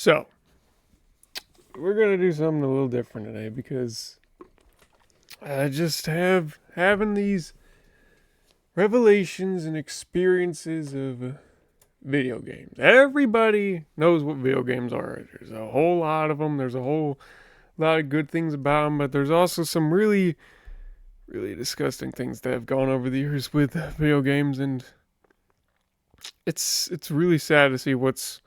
So, we're going to do something a little different today because I just having these revelations and experiences of video games. Everybody knows what video games are. There's a whole lot of them. There's a whole lot of good things about them, but there's also some really, really disgusting things that have gone over the years with video games, and it's really sad to see what's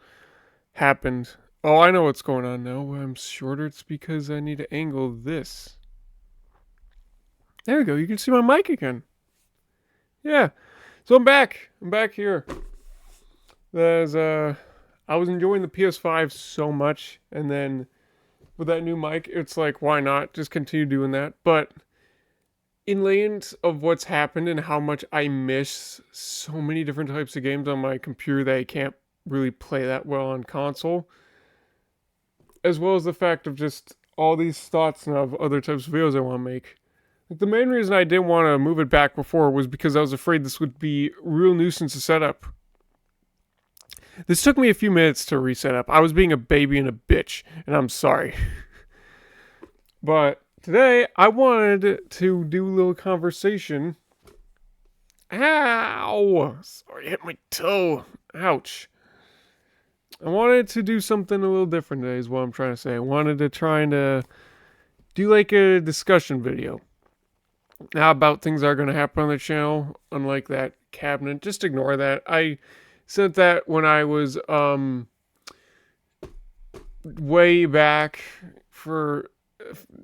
happened. Oh, I know what's going on now. I'm shorter. It's because I need to angle this. There we go. You can see my mic again. Yeah. So I'm back. I'm back here. There's I was enjoying the PS5 so much, and then with that new mic, it's like, why not just continue doing that? But in light of what's happened and how much I miss so many different types of games on my computer that I can't really play that well on console, as well as the fact of just all these thoughts and of other types of videos I want to make. Like, the main reason I didn't want to move it back before was because I was afraid this would be a real nuisance to set up. This took me a few minutes to reset up. I was being a baby and a bitch, and I'm sorry. But today, I wanted to do a little conversation. Ow! Sorry, I hit my toe. Ouch. I wanted to do something a little different today is what I'm trying to say. I wanted to try and do like a discussion video. Now about things that are going to happen on the channel, unlike that cabinet. Just ignore that. I said that when I was way back for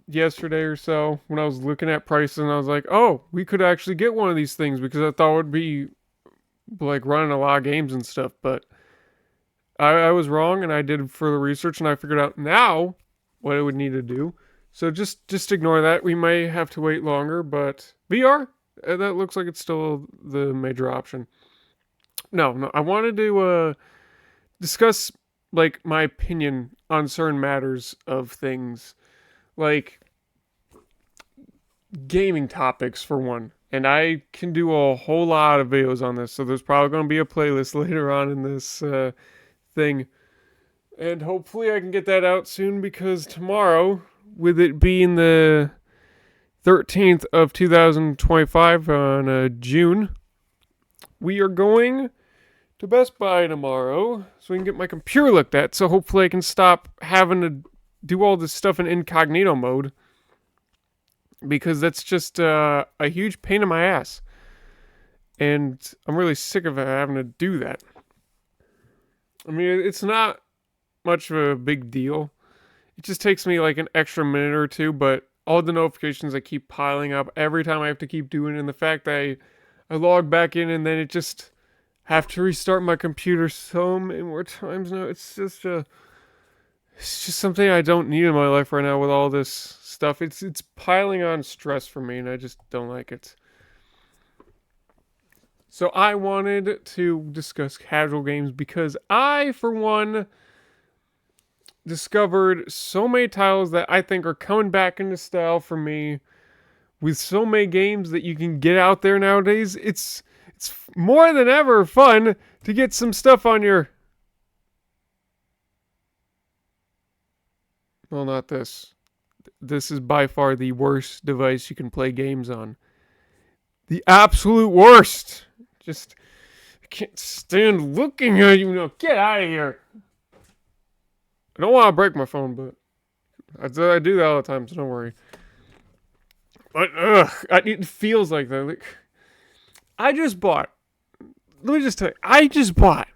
yesterday or so, when I was looking at prices, and I was like, oh, we could actually get one of these things, because I thought it would be like running a lot of games and stuff, but I was wrong, and I did further research, and I figured out now what I would need to do. So just ignore that. We may have to wait longer, but VR, that looks like it's still the major option. No, I wanted to discuss like my opinion on certain matters of things, like gaming topics for one. And I can do a whole lot of videos on this, so there's probably going to be a playlist later on in this thing. And hopefully I can get that out soon, because tomorrow, with it being the 13th of 2025 on June, we are going to Best Buy tomorrow so we can get my computer looked at, so hopefully I can stop having to do all this stuff in incognito mode, because that's just a huge pain in my ass, and I'm really sick of having to do that. I mean, it's not much of a big deal. It just takes me like an extra minute or two, but all the notifications that keep piling up every time I have to keep doing it, and the fact that I log back in and then it just have to restart my computer so many more times now. It's just something I don't need in my life right now with all this stuff. It's piling on stress for me, and I just don't like it. So I wanted to discuss casual games because I, for one, discovered so many titles that I think are coming back into style for me, with so many games that you can get out there nowadays. It's more than ever fun to get some stuff on your... Well, not this. This is by far the worst device you can play games on. The absolute worst. Just, I can't stand looking at you now. Get out of here. I don't want to break my phone, but I do that all the time, so don't worry. But, it feels like that. Like, I just bought, let me just tell you, I just bought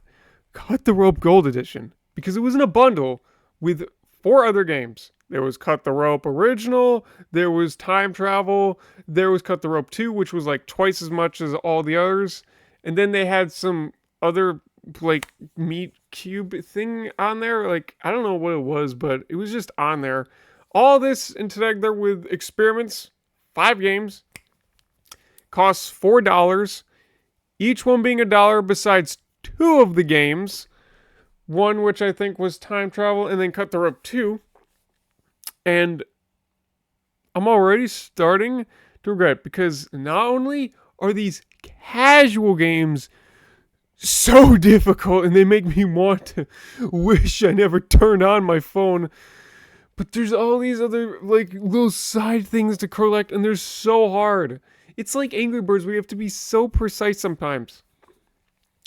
Cut the Rope Gold Edition because it was in a bundle with 4 other games. There was Cut the Rope Original, there was Time Travel, there was Cut the Rope 2, which was like twice as much as all the others, and then they had some other like meat cube thing on there. Like, I don't know what it was, but it was just on there. All this and together with experiments, 5 games, costs $4, each one being $1 besides 2 of the games, one which I think was Time Travel and then Cut the Rope 2. And I'm already starting to regret, because not only are these casual games so difficult, and they make me want to wish I never turned on my phone. But there's all these other, like, little side things to collect, and they're so hard. It's like Angry Birds, where you have to be so precise sometimes.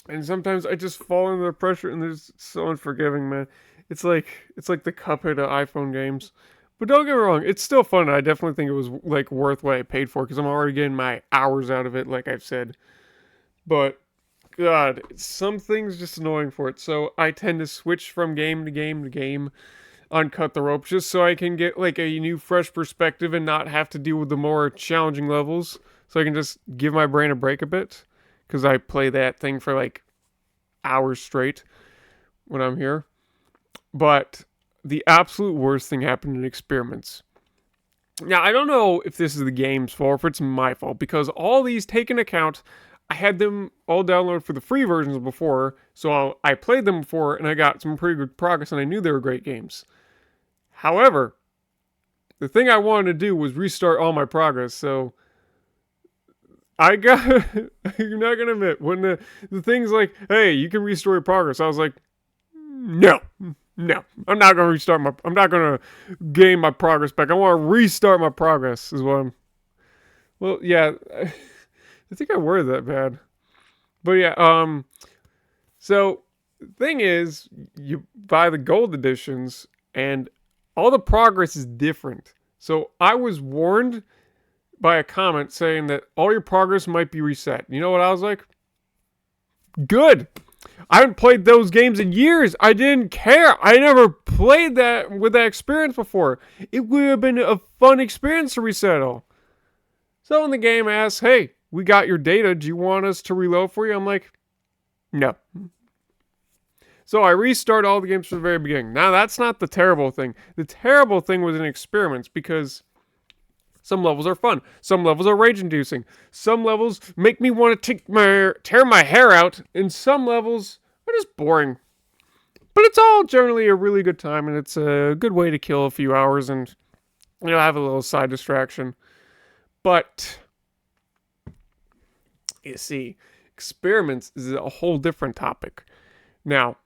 And sometimes I just fall under the pressure, and there's so unforgiving, man. It's like the Cuphead of iPhone games. But don't get me wrong, it's still fun. I definitely think it was, like, worth what I paid for, because I'm already getting my hours out of it, like I've said. But, God, some things just annoying for it. So I tend to switch from game to game to game on Cut the Rope, just so I can get, like, a new, fresh perspective and not have to deal with the more challenging levels. So I can just give my brain a break a bit, because I play that thing for, like, hours straight when I'm here. But the absolute worst thing happened in experiments. Now, I don't know if this is the game's fault or if it's my fault, because all these take into account, I had them all downloaded for the free versions before, so I played them before, and I got some pretty good progress, and I knew they were great games. However, the thing I wanted to do was restart all my progress, so I got, you're not going to admit, when the thing's like, hey, you can restore your progress, I was like, no, I'm not going to I'm not going to gain my progress back. I want to restart my progress, is what well, yeah, I think I worded that bad. But yeah, so the thing is, you buy the gold editions, and all the progress is different. So I was warned by a comment saying that all your progress might be reset. You know what I was like? Good. I haven't played those games in years. I didn't care. I never played that with that experience before. It would have been a fun experience to reset all. So when the game asks, hey, we got your data, do you want us to reload for you? I'm like, no. So I restart all the games from the very beginning. Now that's not the terrible thing. The terrible thing was in experiments, because some levels are fun. Some levels are rage-inducing. Some levels make me want to tear my hair out. And some levels are just boring. But it's all generally a really good time, and it's a good way to kill a few hours and, you know, have a little side distraction. But, you see, experiments is a whole different topic. Now,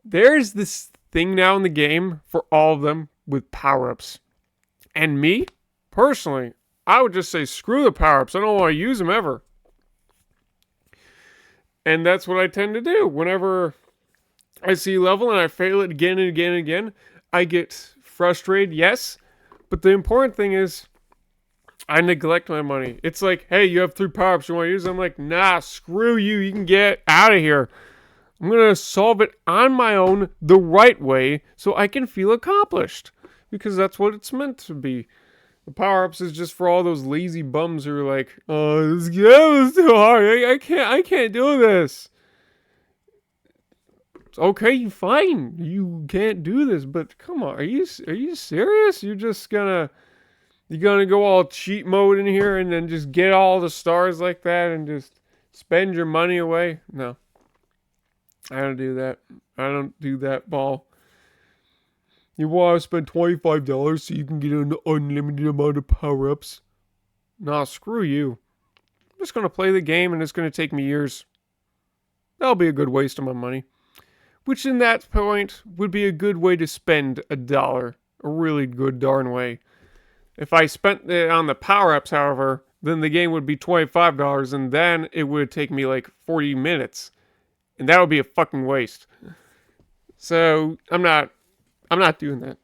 there's this thing now in the game for all of them with power-ups. And me, personally, I would just say screw the power-ups. I don't want to use them ever. And that's what I tend to do. Whenever I see a level and I fail it again and again and again, I get frustrated, yes. But the important thing is, I neglect my money. It's like, hey, you have 3 power-ups, you want to use them? I'm like, nah, screw you. You can get out of here. I'm going to solve it on my own the right way so I can feel accomplished. Because that's what it's meant to be. The power-ups is just for all those lazy bums who are like, oh, this game is too hard. I can't do this. It's okay, fine. You can't do this, but come on. Are you serious? You're gonna go all cheat mode in here and then just get all the stars like that and just spend your money away? No. I don't do that. I don't do that, ball. You want to spend $25 so you can get an unlimited amount of power-ups? Nah, screw you. I'm just going to play the game, and it's going to take me years. That'll be a good waste of my money. Which, in that point, would be a good way to spend $1. A really good darn way. If I spent it on the power-ups, however, then the game would be $25, and then it would take me like 40 minutes. And that would be a fucking waste. So, I'm not doing that.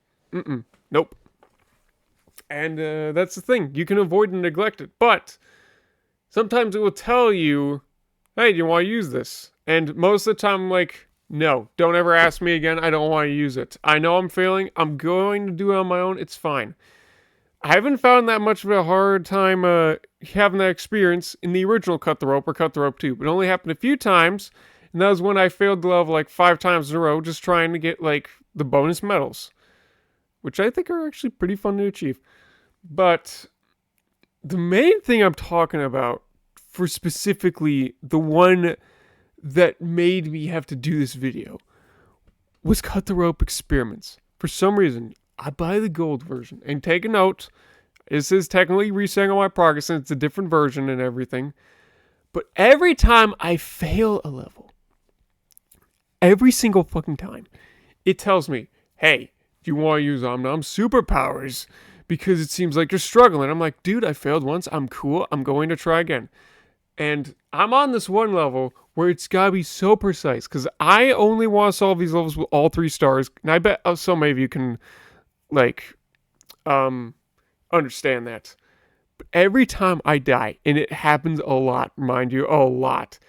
Nope. And that's the thing. You can avoid and neglect it. But sometimes it will tell you, hey, do you want to use this? And most of the time I'm like, no, don't ever ask me again. I don't want to use it. I know I'm failing. I'm going to do it on my own. It's fine. I haven't found that much of a hard time having that experience in the original Cut the Rope or Cut the Rope 2. It only happened a few times. And that was when I failed the level like 5 times in a row just trying to get like the bonus medals, which I think are actually pretty fun to achieve. But the main thing I'm talking about, for specifically the one that made me have to do this video, was Cut the Rope experiments. For some reason, I buy the gold version. And take a note, this is technically resetting all my progress and it's a different version and everything. But every time I fail a level, every single fucking time. It tells me, hey, do you want to use Om superpowers? Because it seems like you're struggling. I'm like, dude, I failed once. I'm cool. I'm going to try again. And I'm on this one level where it's gotta be so precise because I only want to solve these levels with all 3 stars. And I bet so many of you can, like, understand that. But every time I die, and it happens a lot, mind you, a lot,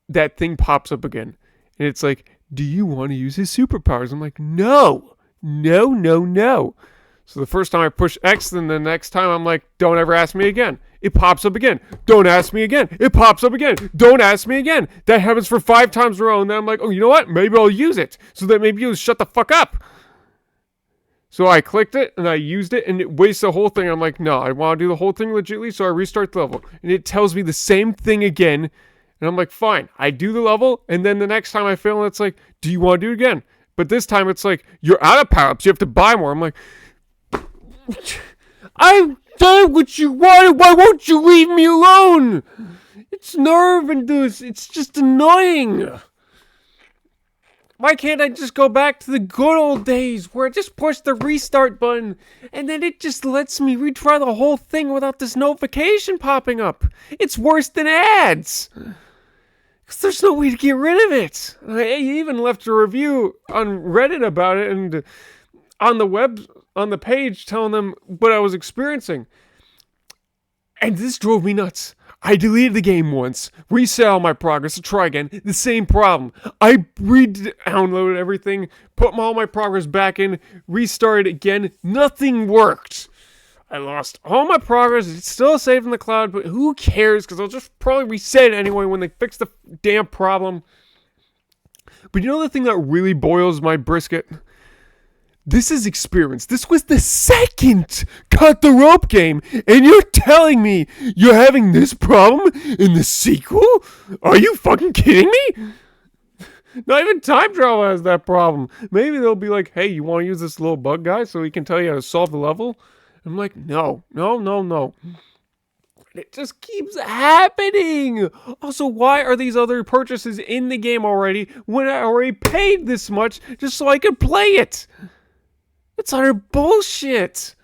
that thing pops up again. And it's like, do you want to use his superpowers? I'm like, no, no, no, no. So the first time I push X, then the next time I'm like, don't ever ask me again. It pops up again. Don't ask me again. It pops up again. Don't ask me again. That happens for 5 times in a row. And then I'm like, oh, you know what? Maybe I'll use it. So that maybe you'll shut the fuck up. So I clicked it and I used it and it wastes the whole thing. I'm like, no, I want to do the whole thing legitly. So I restart the level. And it tells me the same thing again. And I'm like, fine. I do the level. And then the next time I fail, it's like, do you want to do it again? But this time it's like, you're out of power-ups. You have to buy more. I'm like, I've done what you wanted. Why won't you leave me alone? It's nerve-induced. It's just annoying. Why can't I just go back to the good old days where I just push the restart button and then it just lets me retry the whole thing without this notification popping up? It's worse than ads. Because there's no way to get rid of it. I even left a review on Reddit about it and on the page telling them what I was experiencing. And this drove me nuts. I deleted the game once, reset all my progress to try again, the same problem. I re-downloaded everything, put all my progress back in, restarted again, nothing worked. I lost all my progress, it's still saved in the cloud, but who cares, because I'll just probably reset it anyway when they fix the damn problem. But you know the thing that really boils my brisket? This is experience. This was the second Cut the Rope game, and you're telling me you're having this problem in the sequel? Are you fucking kidding me? Not even time travel has that problem. Maybe they'll be like, hey, you want to use this little bug guy so he can tell you how to solve the level? I'm like, no. It just keeps happening. Also, why are these other purchases in the game already when I already paid this much just so I could play it? It's utter bullshit.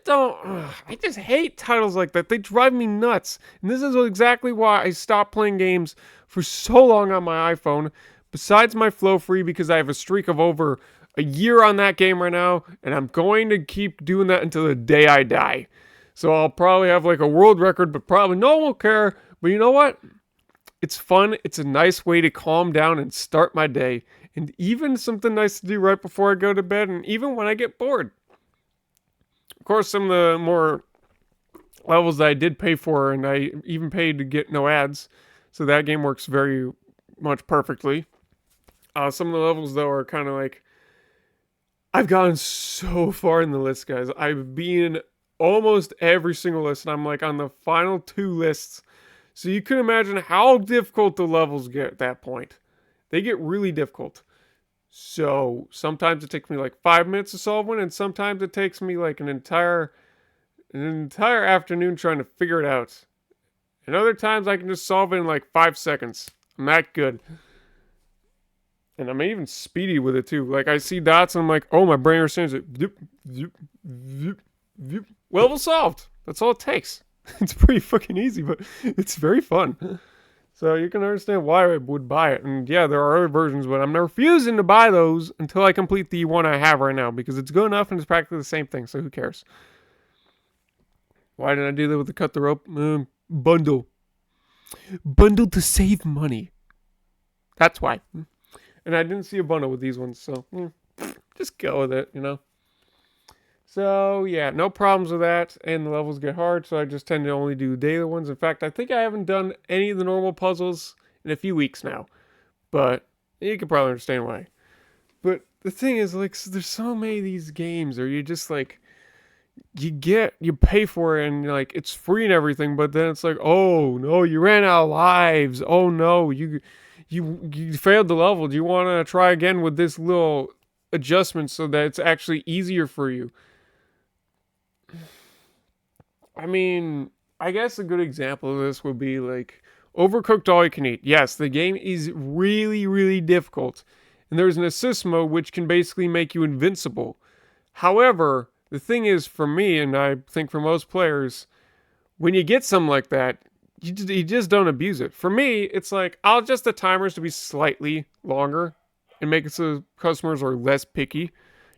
I just hate titles like that. They drive me nuts. And this is exactly why I stopped playing games for so long on my iPhone. Besides my Flow Free, because I have a streak of over a year on that game right now. And I'm going to keep doing that until the day I die. So I'll probably have like a world record, but probably no one will care. But you know what? It's fun. It's a nice way to calm down and start my day. And even something nice to do right before I go to bed, and even when I get bored. Of course, some of the more levels that I did pay for, and I even paid to get no ads, so that game works very much perfectly. Some of the levels, though, are kind of like, I've gotten so far in the list, guys. I've been almost every single list, and I'm like on the final 2 lists. So you can imagine how difficult the levels get at that point. They get really difficult. So sometimes it takes me like 5 minutes to solve one, and sometimes it takes me like an entire afternoon trying to figure it out. And other times I can just solve it in like 5 seconds. I'm that good. And I'm even speedy with it too. Like I see dots and I'm like, oh, my brain understands it. Level solved. That's all it takes. It's pretty fucking easy, but it's very fun. So you can understand why I would buy it. And yeah, there are other versions, but I'm refusing to buy those until I complete the one I have right now, because it's good enough and it's practically the same thing, so who cares? Why did I do that with the Cut the Rope? Bundle. Bundle to save money. That's why. And I didn't see a bundle with these ones, so just go with it, you know? So, yeah, no problems with that, and the levels get hard, so I just tend to only do daily ones. In fact, I think I haven't done any of the normal puzzles in a few weeks now, but you can probably understand why. But the thing is, like, so there's so many of these games where you just, like, you pay for it, and, like, it's free and everything, but then it's like, oh, no, you ran out of lives. Oh, no, you failed the level. Do you want to try again with this little adjustment so that it's actually easier for you? I mean, I guess a good example of this would be like Overcooked All You Can Eat. Yes, the game is really, really difficult. And there's an assist mode which can basically make you invincible. However, the thing is for me, and I think for most players, when you get something like that, you just don't abuse it. For me, it's like, I'll adjust the timers to be slightly longer and make it so customers are less picky,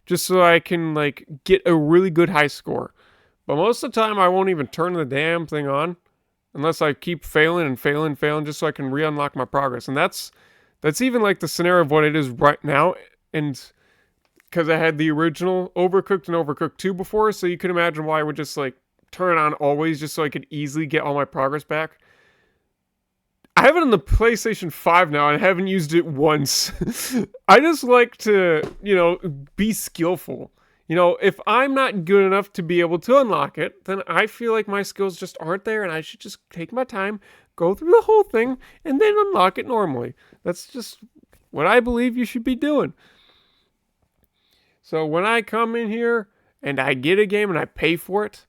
just so I can like get a really good high score. But most of the time, I won't even turn the damn thing on unless I keep failing and failing and failing, just so I can re-unlock my progress. And that's even like the scenario of what it is right now. And because I had the original Overcooked and Overcooked 2 before, so you can imagine why I would just like turn it on always just so I could easily get all my progress back. I have it on the PlayStation 5 now and I haven't used it once. I just like to, be skillful. If I'm not good enough to be able to unlock it, then I feel like my skills just aren't there and I should just take my time, go through the whole thing, and then unlock it normally. That's just what I believe you should be doing. So when I come in here and I get a game and I pay for it,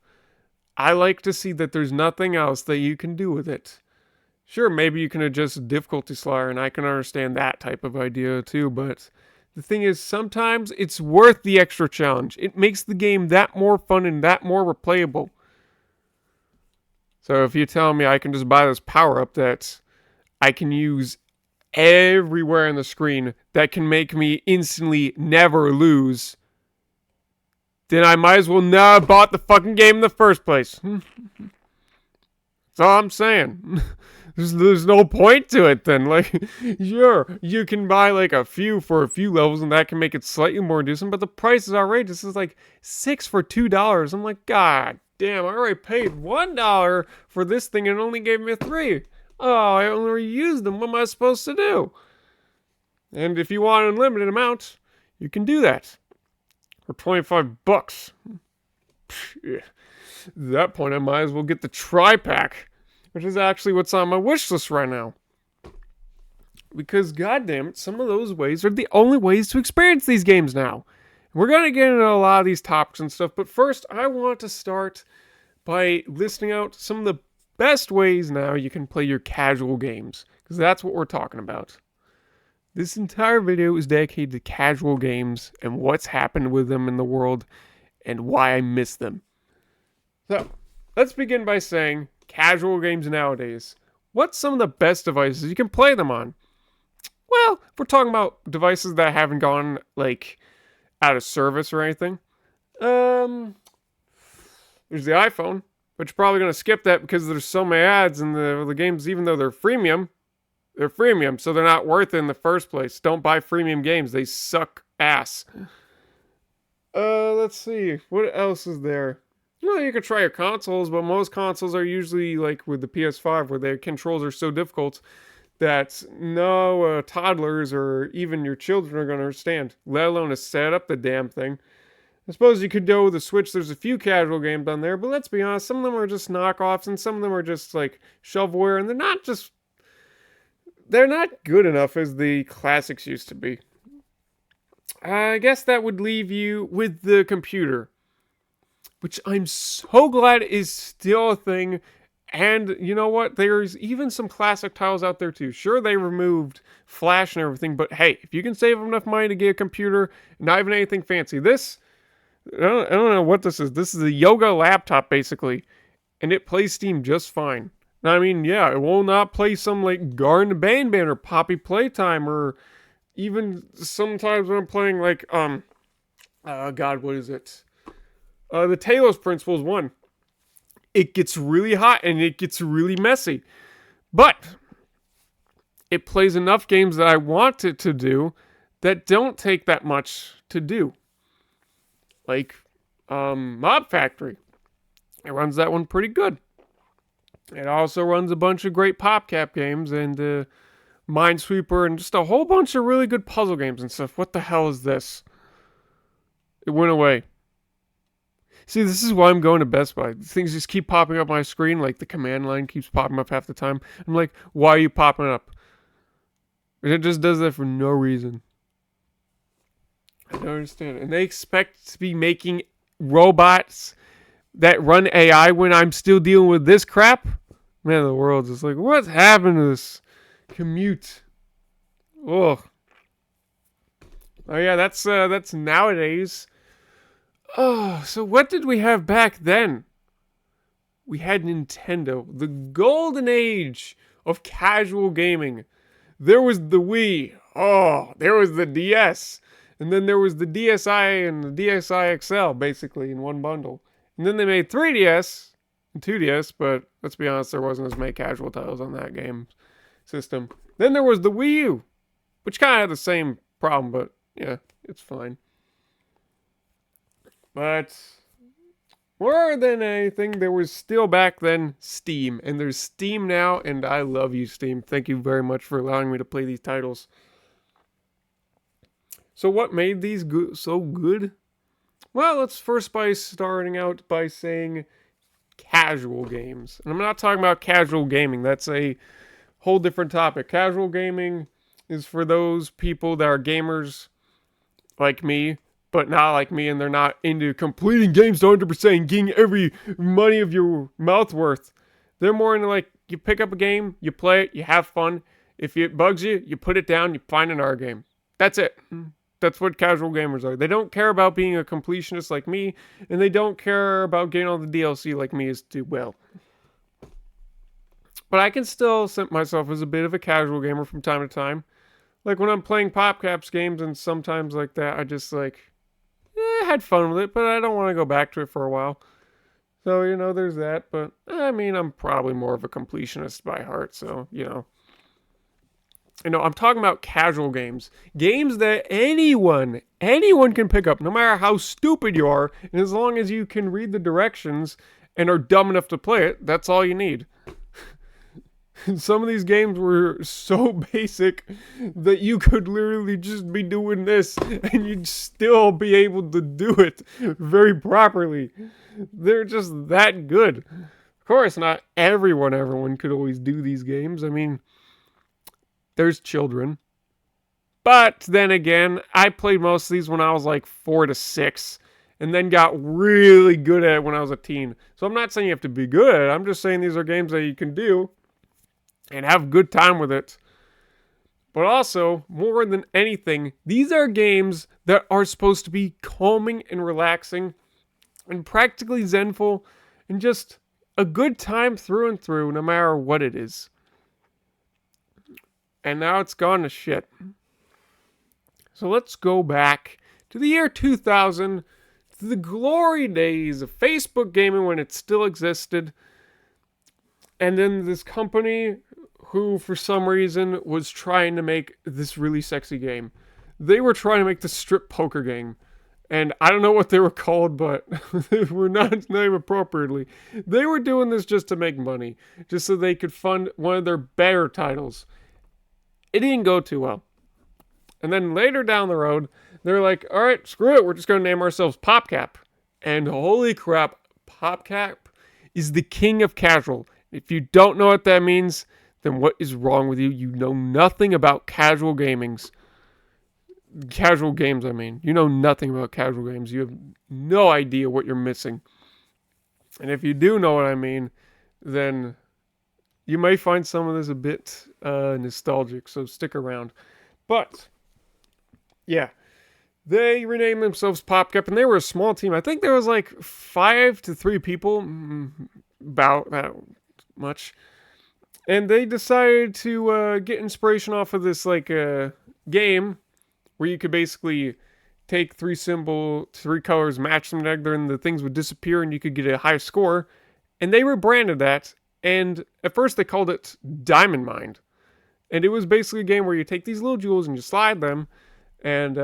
I like to see that there's nothing else that you can do with it. Sure, maybe you can adjust the difficulty slider, and I can understand that type of idea too, but the thing is, sometimes it's worth the extra challenge. It makes the game that more fun and that more replayable. So if you tell me I can just buy this power-up that I can use everywhere on the screen that can make me instantly never lose, then I might as well not have bought the fucking game in the first place. That's all I'm saying. There's no point to it then. Like, sure, you can buy like a few for a few levels and that can make it slightly more decent, but the price is outrageous. It's like $6 for $2. I'm like, God damn, I already paid $1 for this thing and it only gave me $3. Oh, I only used them. What am I supposed to do? And if you want an unlimited amount, you can do that. For $25. At that point, I might as well get the tri-pack, which is actually what's on my wish list right now. Because, goddamn it, some of those ways are the only ways to experience these games now. We're going to get into a lot of these topics and stuff, but first, I want to start by listing out some of the best ways now you can play your casual games, because that's what we're talking about. This entire video is dedicated to casual games and what's happened with them in the world and why I miss them. So, let's begin by saying, casual games nowadays. What's some of the best devices you can play them on? Well, if we're talking about devices that haven't gone, like, out of service or anything, there's the iPhone, but you're probably going to skip that because there's so many ads in the games, even though they're freemium, so they're not worth it in the first place. Don't buy freemium games. They suck ass. Let's see. What else is there? Well, you could try your consoles, but most consoles are usually like with the PS5, where their controls are so difficult that no toddlers or even your children are going to understand, let alone to set up the damn thing. I suppose you could go with the Switch. There's a few casual games on there, but let's be honest, some of them are just knockoffs, and some of them are just like shovelware, and they're not good enough as the classics used to be. I guess that would leave you with the computer, which I'm so glad is still a thing. And you know what? There's even some classic titles out there too. Sure, they removed Flash and everything, but hey, if you can save enough money to get a computer, not even anything fancy. I don't know what this is. This is a yoga laptop, basically, and it plays Steam just fine. I mean, yeah, it will not play some like Garden Band or Poppy Playtime, or even sometimes when I'm playing like God, what is it? The Talos Principles 1. It gets really hot and it gets really messy, but it plays enough games that I want it to do that don't take that much to do. Like Mob Factory. It runs that one pretty good. It also runs a bunch of great PopCap games and Minesweeper and just a whole bunch of really good puzzle games and stuff. What the hell is this? It went away. See, this is why I'm going to Best Buy. Things just keep popping up on my screen, like the command line keeps popping up half the time. I'm like, why are you popping up? And it just does that for no reason. I don't understand. And they expect to be making robots that run AI when I'm still dealing with this crap? Man of the world is like, what's happened to this commute? Oh, oh yeah, that's nowadays. Oh, so what did we have back then? We had Nintendo, the golden age of casual gaming. There was the Wii. Oh, there was the DS. And then there was the DSi and the DSi XL, basically, in one bundle. And then they made 3DS and 2DS, but let's be honest, there wasn't as many casual titles on that game system. Then there was the Wii U, which kind of had the same problem, but yeah, it's fine. But more than anything, there was still back then Steam, and there's Steam now, and I love you, Steam. Thank you very much for allowing me to play these titles. So what made these so good? Well, let's first by starting out by saying casual games. And I'm not talking about casual gaming. That's a whole different topic. Casual gaming is for those people that are gamers like me, but not like me, and they're not into completing games to 100% and getting every money of your mouth worth. They're more into like, you pick up a game, you play it, you have fun. If it bugs you, you put it down, you find another game. That's it. That's what casual gamers are. They don't care about being a completionist like me, and they don't care about getting all the DLC like me as too well. But I can still set myself as a bit of a casual gamer from time to time. Like when I'm playing PopCaps games and sometimes like that, I just like, I had fun with it, but I don't want to go back to it for a while. So, there's that. But, I mean, I'm probably more of a completionist by heart, so, I'm talking about casual games. Games that anyone can pick up, no matter how stupid you are. And as long as you can read the directions and are dumb enough to play it, that's all you need. Some of these games were so basic that you could literally just be doing this and you'd still be able to do it very properly. They're just that good. Of course, not everyone could always do these games. I mean, there's children. But then again, I played most of these when I was like 4 to 6 and then got really good at it when I was a teen. So I'm not saying you have to be good at it. I'm just saying these are games that you can do and have a good time with it. But also, more than anything, these are games that are supposed to be calming and relaxing and practically zenful and just a good time through and through, no matter what it is. And now it's gone to shit. So let's go back to the year 2000, to the glory days of Facebook gaming when it still existed. And then this company who, for some reason, was trying to make this really sexy game. They were trying to make the strip poker game. And I don't know what they were called, but they were not named appropriately. They were doing this just to make money, just so they could fund one of their better titles. It didn't go too well. And then later down the road, they're like, all right, screw it. We're just going to name ourselves PopCap. And holy crap, PopCap is the king of casual. If you don't know what that means, then what is wrong with you? You know nothing about casual games, I mean. You know nothing about casual games. You have no idea what you're missing. And if you do know what I mean, then you may find some of this a bit nostalgic, so stick around. But, yeah, they renamed themselves PopCap, and they were a small team. I think there was like 5 to 3 people, about that much. And they decided to get inspiration off of this like game where you could basically take 3 colors, match them together, and the things would disappear, and you could get a high score. And they rebranded that, and at first they called it Diamond Mine. And it was basically a game where you take these little jewels and you slide them, and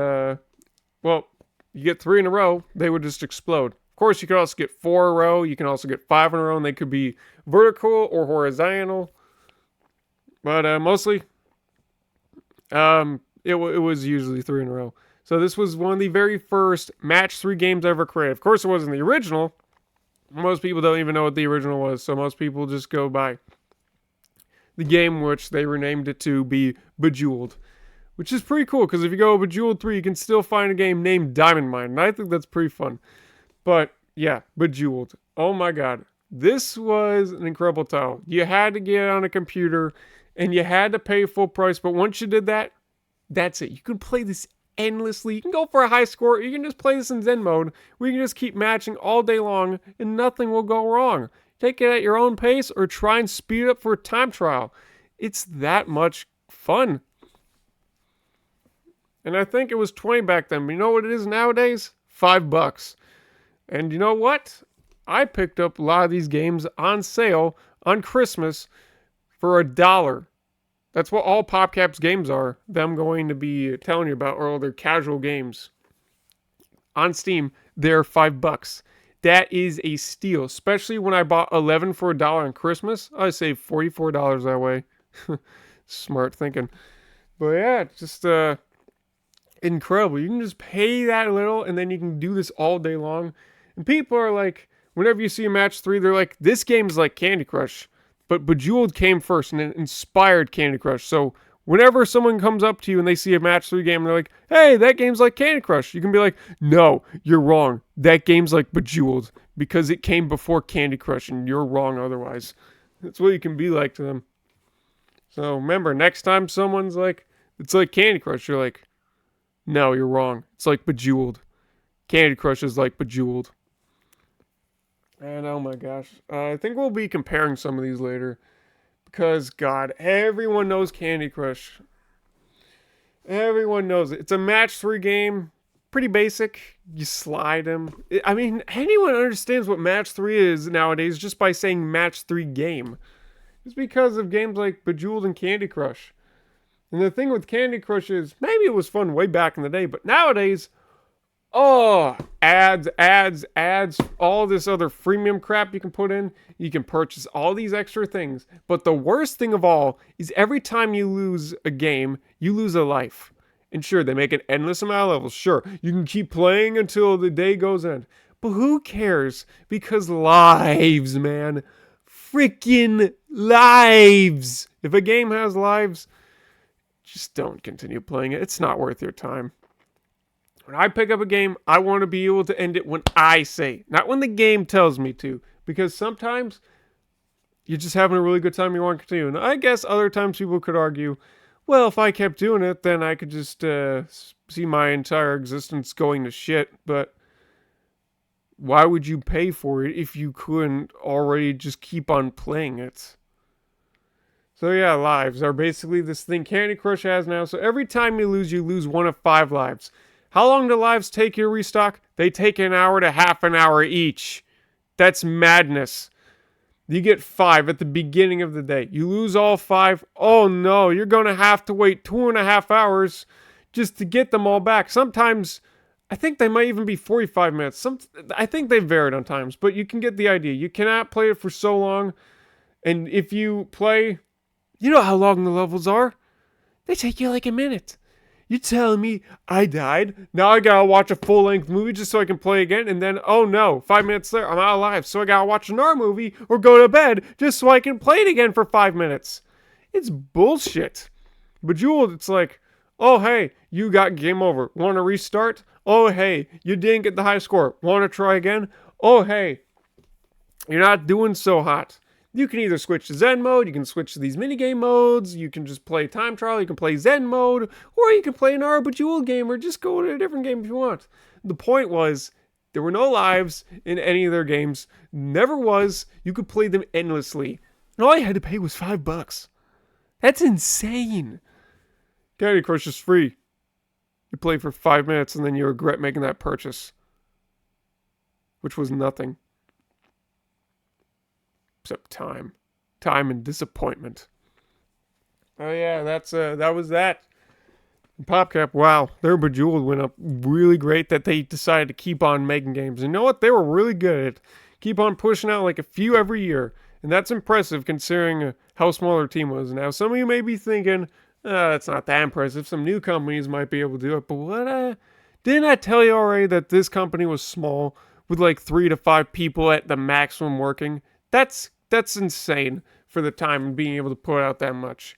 you get 3 in a row, they would just explode. Of course, you could also get 4 in a row, you can also get 5 in a row, and they could be vertical or horizontal. But mostly, it was usually 3 in a row. So this was one of the very first match 3 games ever created. Of course, it wasn't the original. Most people don't even know what the original was, so most people just go by the game, which they renamed it to be Bejeweled. Which is pretty cool, because if you go Bejeweled 3, you can still find a game named Diamond Mine, and I think that's pretty fun. But, yeah, Bejeweled. Oh my god. This was an incredible title. You had to get on a computer and you had to pay full price, but once you did that, that's it. You can play this endlessly. You can go for a high score. You can just play this in Zen mode where you can just keep matching all day long and nothing will go wrong. Take it at your own pace or try and speed it up for a time trial. It's that much fun. And I think it was 20 back then. But you know what it is nowadays? $5. And you know what? I picked up a lot of these games on sale on Christmas for $1. That's what all PopCap's games are. Them going to be telling you about, or their casual games. On Steam, they're $5. That is a steal, especially when I bought 11 for $1 on Christmas. I saved $44 that way. Smart thinking. But yeah, just incredible. You can just pay that little and then you can do this all day long. And people are like, whenever you see a match 3, they're like, this game is like Candy Crush. But Bejeweled came first and it inspired Candy Crush. So whenever someone comes up to you and they see a match 3 game and they're like, hey, that game's like Candy Crush, you can be like, no, you're wrong. That game's like Bejeweled because it came before Candy Crush and you're wrong otherwise. That's what you can be like to them. So remember, next time someone's like, it's like Candy Crush, you're like, no, you're wrong. It's like Bejeweled. Candy Crush is like Bejeweled. And oh my gosh, I think we'll be comparing some of these later. Because, God, everyone knows Candy Crush. Everyone knows it. It's a match 3 game. Pretty basic. You slide them. I mean, anyone understands what match 3 is nowadays just by saying match 3 game. It's because of games like Bejeweled and Candy Crush. And the thing with Candy Crush is, maybe it was fun way back in the day, but nowadays, oh, ads, all this other freemium crap you can put in. You can purchase all these extra things. But the worst thing of all is every time you lose a game, you lose a life. And sure, they make an endless amount of levels. Sure, you can keep playing until the day goes end. But who cares? Because lives, man. Freaking lives. If a game has lives, just don't continue playing it. It's not worth your time. When I pick up a game, I want to be able to end it when I say, not when the game tells me to. Because sometimes you're just having a really good time, you want to continue. And I guess other times people could argue, well, if I kept doing it, then I could just see my entire existence going to shit. But why would you pay for it if you couldn't already just keep on playing it? So yeah, lives are basically this thing Candy Crush has now. So every time you lose 1 of 5 lives. How long do lives take you to restock? They take an hour to half an hour each. That's madness. You get 5 at the beginning of the day. You lose all 5. Oh no, you're going to have to wait 2.5 hours just to get them all back. Sometimes, I think they might even be 45 minutes. I think they varied on times, but you can get the idea. You cannot play it for so long. And if you play, you know how long the levels are? They take you like a minute. You telling me I died? Now I gotta watch a full-length movie just so I can play again, and then, oh no, 5 minutes there, I'm out of life, so I gotta watch another movie or go to bed just so I can play it again for 5 minutes. It's bullshit. Bejeweled, it's like, oh hey, you got game over. Want to restart? Oh hey, you didn't get the high score. Want to try again? Oh hey, you're not doing so hot. You can either switch to Zen mode, you can switch to these minigame modes, you can just play time trial, you can play Zen mode, or you can play an Bejeweled game, or just go to a different game if you want. The point was, there were no lives in any of their games. Never was. You could play them endlessly. And all you had to pay was $5. That's insane. Candy Crush is free. You play for 5 minutes and then you regret making that purchase. Which was nothing. Except time. Time and disappointment. Oh yeah, that was that. PopCap, wow, their Bejeweled went up really great that they decided to keep on making games. And you know what? They were really good at it. Keep on pushing out like a few every year. And that's impressive considering how small their team was. Now, some of you may be thinking, that's not that impressive. Some new companies might be able to do it. But didn't I tell you already that this company was small with like 3 to 5 people at the maximum working? That's insane for the time and being able to put out that much.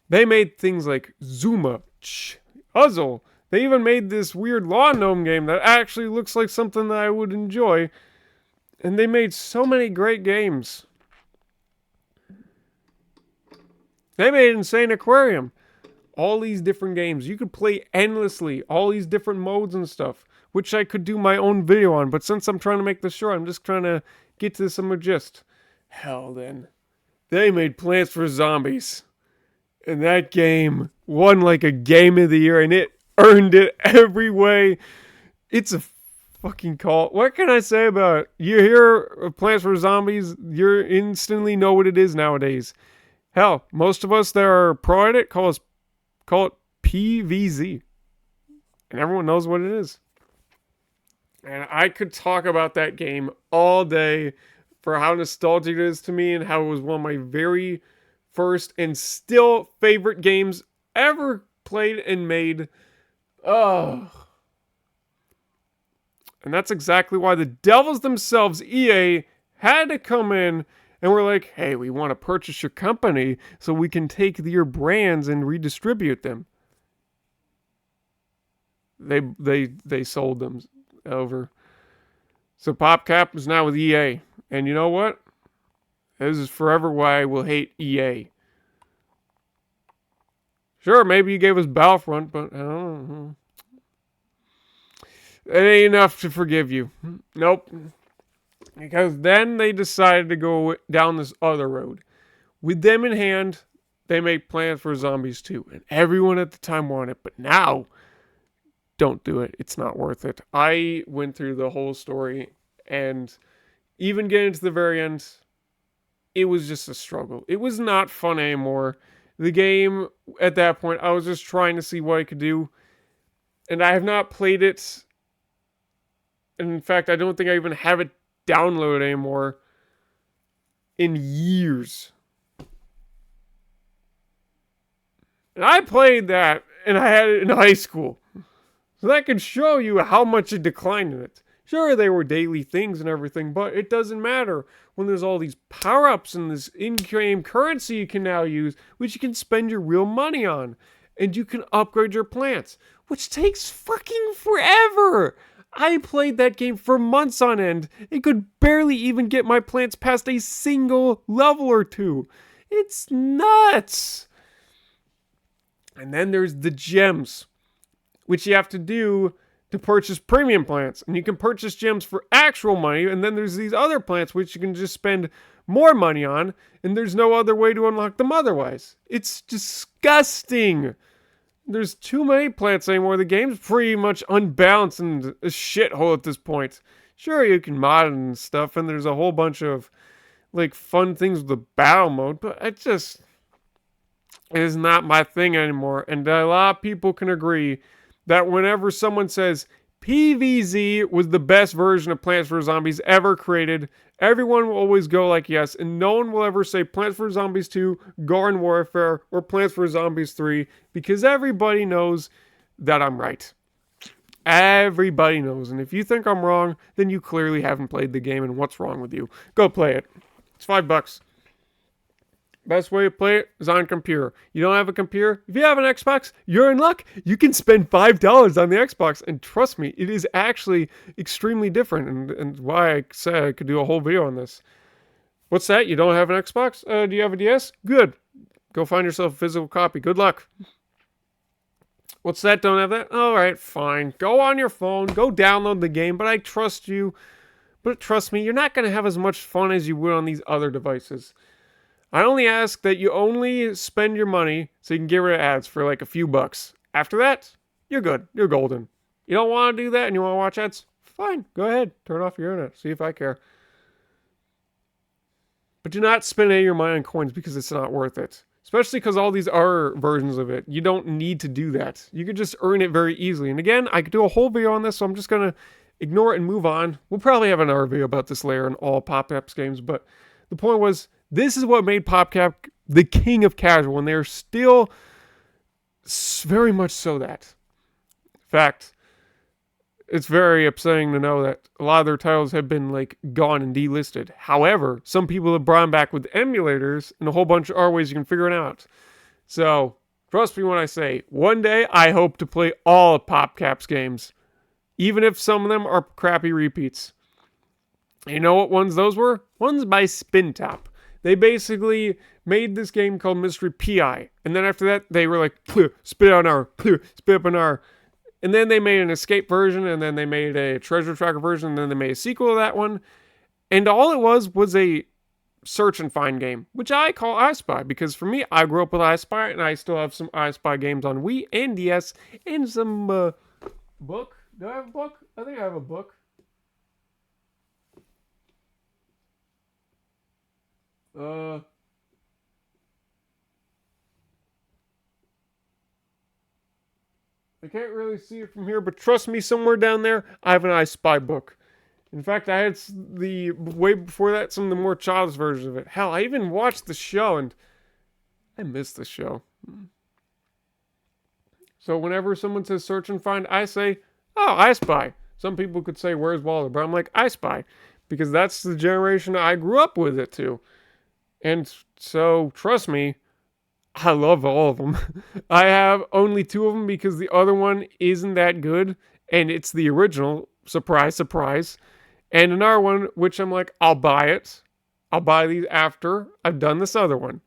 They made things like Zuma, Puzzle. They even made this weird lawn gnome game that actually looks like something that I would enjoy. And they made so many great games. They made Insane Aquarium. All these different games. You could play endlessly. All these different modes and stuff. Which I could do my own video on. But since I'm trying to make this short, I'm just trying to get to some gist. Hell then. They made Plants vs. Zombies. And that game won like a game of the year. And it earned it every way. It's a fucking call. What can I say about it? You hear Plants vs. Zombies, you instantly know what it is nowadays. Hell, most of us that are pro at it call it PVZ. And everyone knows what it is. And I could talk about that game all day for how nostalgic it is to me and how it was one of my very first and still favorite games ever played and made. Oh. And that's exactly why the devils themselves, EA, had to come in and were like, hey, we want to purchase your company so we can take your brands and redistribute them. They sold them over. So PopCap is now with EA. And you know what? This is forever why I will hate EA. Sure, maybe you gave us Battlefront, but I don't know. It ain't enough to forgive you. Nope. Because then they decided to go down this other road. With them in hand, they make Plants vs. Zombies 2. And everyone at the time wanted it. But now, don't do it. It's not worth it. I went through the whole story. And even getting to the very end, it was just a struggle. It was not fun anymore. The game, at that point, I was just trying to see what I could do. And I have not played it. And in fact, I don't think I even have it downloaded anymore in years. And I played that, and I had it in high school. So that can show you how much it declined in it. Sure, they were daily things and everything, but it doesn't matter when there's all these power-ups and this in-game currency you can now use, which you can spend your real money on. And you can upgrade your plants, which takes fucking forever. I played that game for months on end and could barely even get my plants past a single level or two. It's nuts. And then there's the gems, which you have to do to purchase premium plants. And you can purchase gems for actual money. And then there's these other plants which you can just spend more money on. And there's no other way to unlock them otherwise. It's disgusting. There's too many plants anymore. The game's pretty much unbalanced and a shithole at this point. Sure, you can mod it and stuff, and there's a whole bunch of like fun things with the battle mode, but it is not my thing anymore. And a lot of people can agree that whenever someone says PVZ was the best version of Plants vs. Zombies ever created, everyone will always go like yes, and no one will ever say Plants vs. Zombies 2, Garden Warfare, or Plants vs. Zombies 3, because everybody knows that I'm right. Everybody knows, and if you think I'm wrong, then you clearly haven't played the game, and what's wrong with you? Go play it. It's $5. Best way to play it is on a computer. You don't have a computer? If you have an Xbox, you're in luck. You can spend $5 on the Xbox. And trust me, it is actually extremely different. And why I said I could do a whole video on this. What's that? You don't have an Xbox? Do you have a DS? Good. Go find yourself a physical copy. Good luck. What's that? Don't have that? All right, fine. Go on your phone. Go download the game. But I trust you. But trust me, you're not going to have as much fun as you would on these other devices. I only ask that you only spend your money so you can get rid of ads for like a few bucks. After that, you're good. You're golden. You don't want to do that and you want to watch ads? Fine. Go ahead. Turn off your internet. See if I care. But do not spend any of your money on coins because it's not worth it. Especially because all these are versions of it. You don't need to do that. You could just earn it very easily. And again, I could do a whole video on this, so I'm just going to ignore it and move on. We'll probably have another video about this later in all PopCap's games. But the point was, this is what made PopCap the king of casual, and they're still very much so that. In fact, it's very upsetting to know that a lot of their titles have been like gone and delisted. However, some people have brought them back with emulators and a whole bunch of other ways you can figure it out. So, trust me when I say, one day I hope to play all of PopCap's games, even if some of them are crappy repeats. You know what ones those were? Ones by Spin Top. They basically made this game called Mystery PI. And then after that, they were like, spit on our, spit up on our. And then they made an escape version, and then they made a treasure tracker version, and then they made a sequel to that one. And all it was a search and find game, which I call I Spy, because for me, I grew up with I Spy, and I still have some I Spy games on Wii and DS, and some book. Do I have a book? I think I have a book. I can't really see it from here, but trust me, somewhere down there, I have an I Spy book. In fact, I had the way before that some of the more childish versions of it. Hell, I even watched the show, and I missed the show. So whenever someone says search and find, I say, oh, I Spy. Some people could say, where's Waller? But I'm like, I Spy. Because that's the generation I grew up with it too. And so, trust me, I love all of them. I have only two of them because the other one isn't that good. And it's the original. Surprise, surprise. And another one, which I'm like, I'll buy it. I'll buy these after I've done this other one.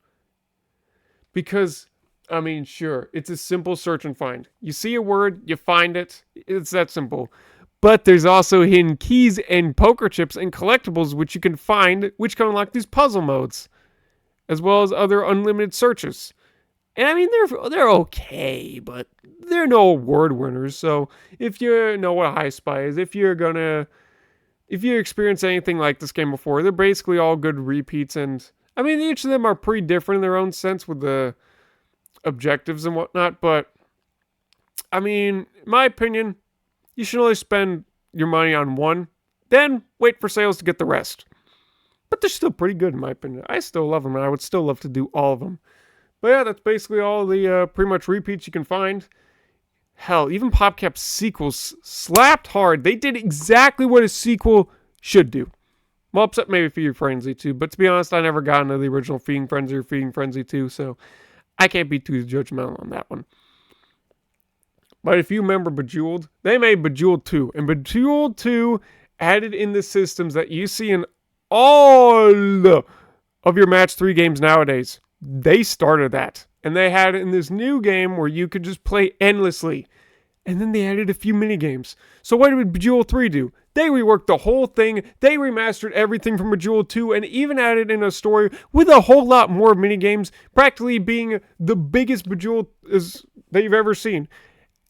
Because, I mean, sure, it's a simple search and find. You see a word, you find it. It's that simple. But there's also hidden keys and poker chips and collectibles which you can find, which can unlock these puzzle modes, as well as other unlimited searches. And I mean, they're okay, but they're no award winners. So if you know what High Spy is, if you experience anything like this game before, they're basically all good repeats. And I mean, each of them are pretty different in their own sense with the objectives and whatnot. But I mean, in my opinion, you should only spend your money on one, then wait for sales to get the rest. But they're still pretty good in my opinion. I still love them, and I would still love to do all of them. But yeah, that's basically all the pretty much repeats you can find. Hell, even PopCap's sequels slapped hard. They did exactly what a sequel should do. Well, except maybe Feeding Frenzy 2, but to be honest, I never got into the original Feeding Frenzy or Feeding Frenzy 2, so I can't be too judgmental on that one. But if you remember Bejeweled, they made Bejeweled 2. And Bejeweled 2 added in the systems that you see in all of your match 3 games nowadays. They started that. And they had it in this new game where you could just play endlessly. And then they added a few mini games. So what did Bejeweled 3 do? They reworked the whole thing. They remastered everything from Bejeweled 2 and even added in a story with a whole lot more mini games, practically being the biggest Bejeweled that you've ever seen.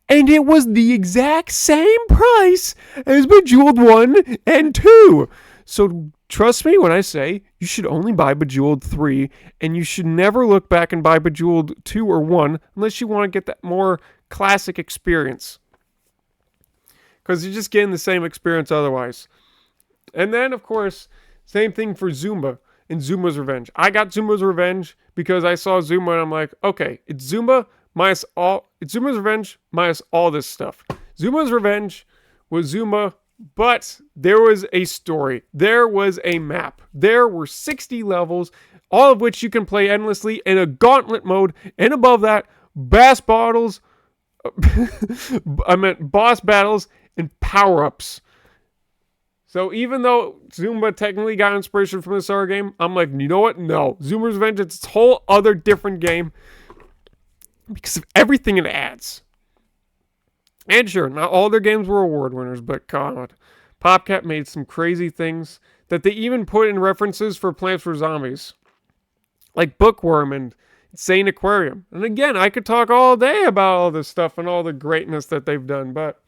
And it was the exact same price as Bejeweled 1 and 2. So trust me when I say you should only buy Bejeweled 3, and you should never look back and buy Bejeweled 2 or 1 unless you want to get that more classic experience. Because you're just getting the same experience otherwise. And then, of course, same thing for Zumba and Zumba's Revenge. I got Zumba's Revenge because I saw Zumba and I'm like, okay, it's Zumba's Revenge minus all this stuff. Zumba's Revenge was Zumba, but there was a story. There was a map. There were 60 levels, all of which you can play endlessly in a gauntlet mode. And above that, boss battles and power-ups. So even though Zumba technically got inspiration from this other game, I'm like, you know what? No. Zumba's Revenge, it's a whole other different game because of everything it adds. And sure, not all their games were award winners, but God, PopCap made some crazy things that they even put in references for Plants vs. Zombies. Like Bookworm and Insane Aquarium. And again, I could talk all day about all this stuff and all the greatness that they've done, but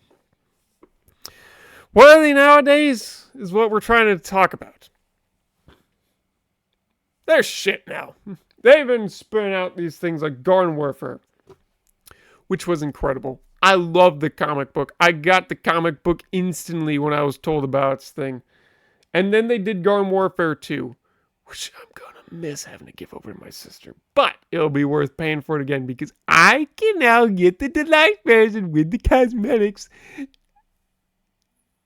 what are they nowadays is what we're trying to talk about. They're shit now. They've been spinning out these things like Garden Warfare, which was incredible. I loved the comic book. I got the comic book instantly when I was told about this thing. And then they did Garden Warfare 2, which I'm going to miss having to give over to my sister. But it'll be worth paying for it again because I can now get the deluxe version with the cosmetics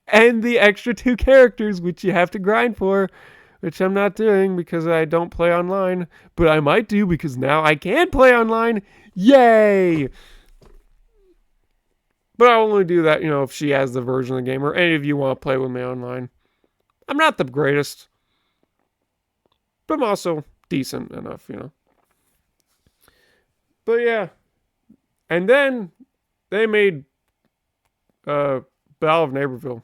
and the extra 2 characters, which you have to grind for, which I'm not doing because I don't play online. But I might do because now I can play online. Yay! But I'll only do that, if she has the version of the game or any of you want to play with me online. I'm not the greatest, but I'm also decent enough, you know. But yeah, and then they made uh, Battle of Neighborville.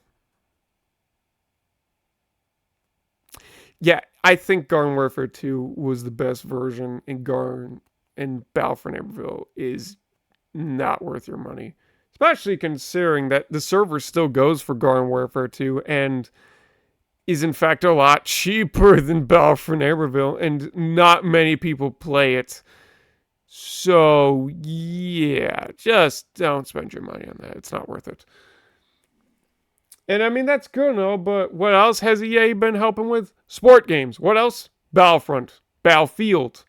Yeah, I think Garden Warfare 2 was the best version, and Battle for Neighborville is not worth your money. Especially considering that the server still goes for Garden Warfare 2 and is in fact a lot cheaper than Battle for Neighborville, and not many people play it. So, yeah, just don't spend your money on that. It's not worth it. And I mean, that's good and all, but what else has EA been helping with? Sport games. What else? Battlefront. Battlefield.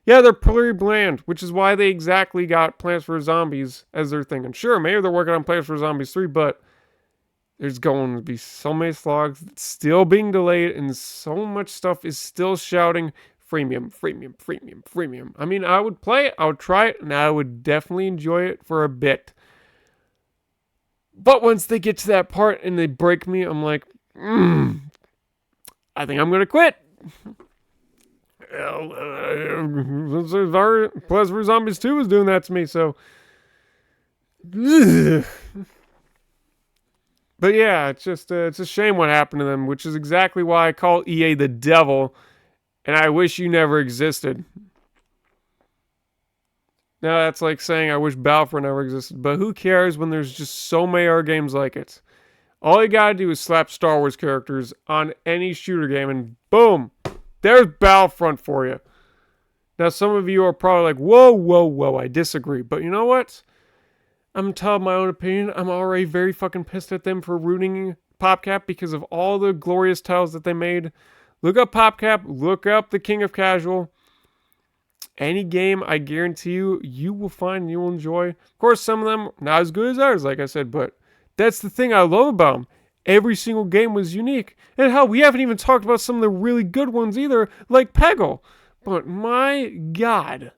Yeah, they're pretty bland, which is why they exactly got Plants vs. Zombies as their thing. And sure, maybe they're working on Plants vs. Zombies 3, but there's going to be so many slogs still being delayed, and so much stuff is still shouting freemium, freemium, freemium, freemium. I mean, I would play it, I would try it, and I would definitely enjoy it for a bit. But once they get to that part and they break me, I'm like, I think I'm going to quit. Plants vs. Zombies 2 was doing that to me, so. But yeah, it's just it's a shame what happened to them, which is exactly why I call EA the devil, and I wish you never existed. Now that's like saying I wish Battlefront never existed, but who cares when there's just so many other games like it? All you gotta do is slap Star Wars characters on any shooter game, and boom, there's Battlefront for you. Now some of you are probably like, whoa, whoa, whoa, I disagree, but you know what? I'm telling my own opinion. I'm already very fucking pissed at them for ruining PopCap because of all the glorious titles that they made. Look up PopCap. Look up the King of Casual. Any game, I guarantee you, you will find and you will enjoy. Of course, some of them not as good as ours, like I said, but that's the thing I love about them. Every single game was unique. And hell, we haven't even talked about some of the really good ones either, like Peggle. But my God,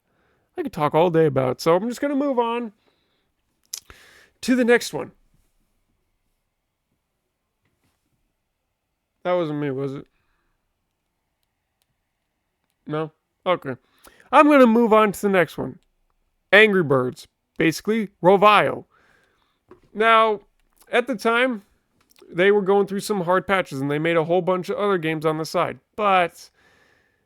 I could talk all day about it. So I'm just going to move on to the next one. That wasn't me, was it? No? Okay. I'm going to move on to the next one. Angry Birds. Basically, Rovio. Now, at the time, they were going through some hard patches and they made a whole bunch of other games on the side. But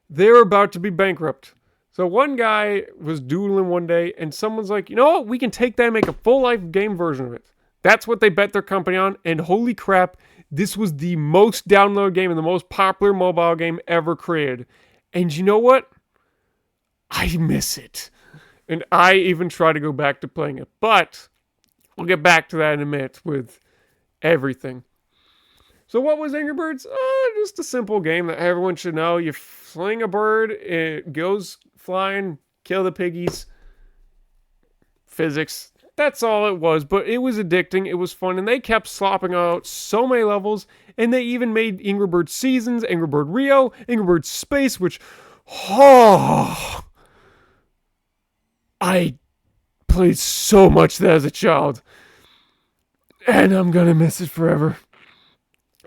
they were about to be bankrupt. So one guy was doodling one day and someone's like, you know what? We can take that and make a full life game version of it. That's what they bet their company on. And holy crap, this was the most downloaded game and the most popular mobile game ever created. And you know what? I miss it. And I even try to go back to playing it. But we'll get back to that in a minute with everything. So what was Angry Birds? Just a simple game that everyone should know. You fling a bird, it goes flying, kill the piggies. Physics. That's all it was, but it was addicting. It was fun, and they kept slopping out so many levels, and they even made Angry Birds Seasons, Angry Bird Rio, Angry Birds Space, which, I played so much that as a child, and I'm gonna miss it forever.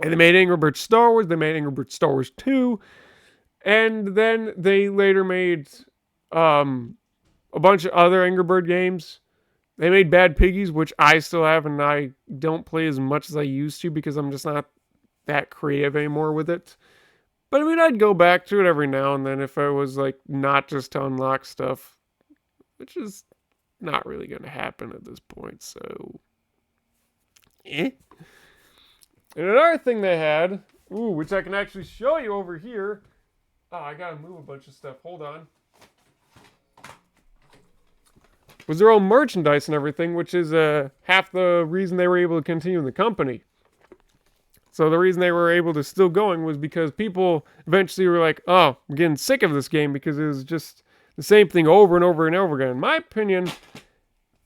And they made Angry Birds Star Wars, they made Angry Birds Star Wars 2, and then they later made a bunch of other Angry Bird games. They made Bad Piggies, which I still have, and I don't play as much as I used to because I'm just not that creative anymore with it. But I mean, I'd go back to it every now and then if I was like not just to unlock stuff, which is not really going to happen at this point. So, And another thing they had, which I can actually show you over here. Oh, I gotta move a bunch of stuff. Hold on. Was their own merchandise and everything, which is half the reason they were able to continue in the company. So the reason they were able to still going was because people eventually were like, oh, I'm getting sick of this game because it was just the same thing over and over and over again. In my opinion,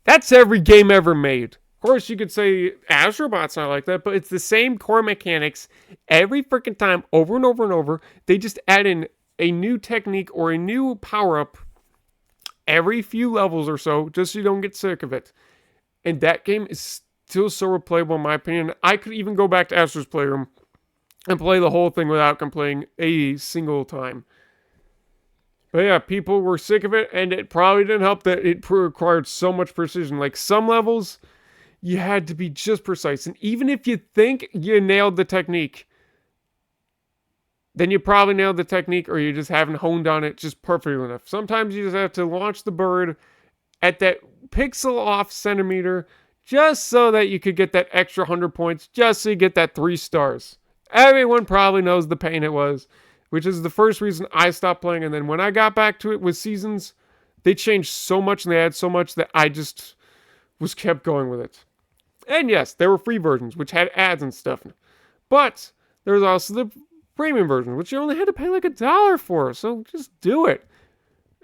that's every game ever made. Of course, you could say Astrobot's not like that, but it's the same core mechanics every freaking time, over and over and over. They just add in a new technique or a new power-up every few levels or so, just so you don't get sick of it. And that game is still so replayable in my opinion. I could even go back to Astro's Playroom and play the whole thing without complaining a single time. But yeah, people were sick of it, and it probably didn't help that it required so much precision. Like some levels, you had to be just precise. And even if you think you nailed the technique, then you probably nailed the technique or you just haven't honed on it just perfectly enough. Sometimes you just have to launch the bird at that pixel off centimeter just so that you could get that extra 100 points, just so you get that 3 stars. Everyone probably knows the pain it was, which is the first reason I stopped playing. And then when I got back to it with seasons, they changed so much and they had so much that I just was kept going with it. And yes, there were free versions, which had ads and stuff. But there was also the premium version, which you only had to pay like $1 for. So just do it.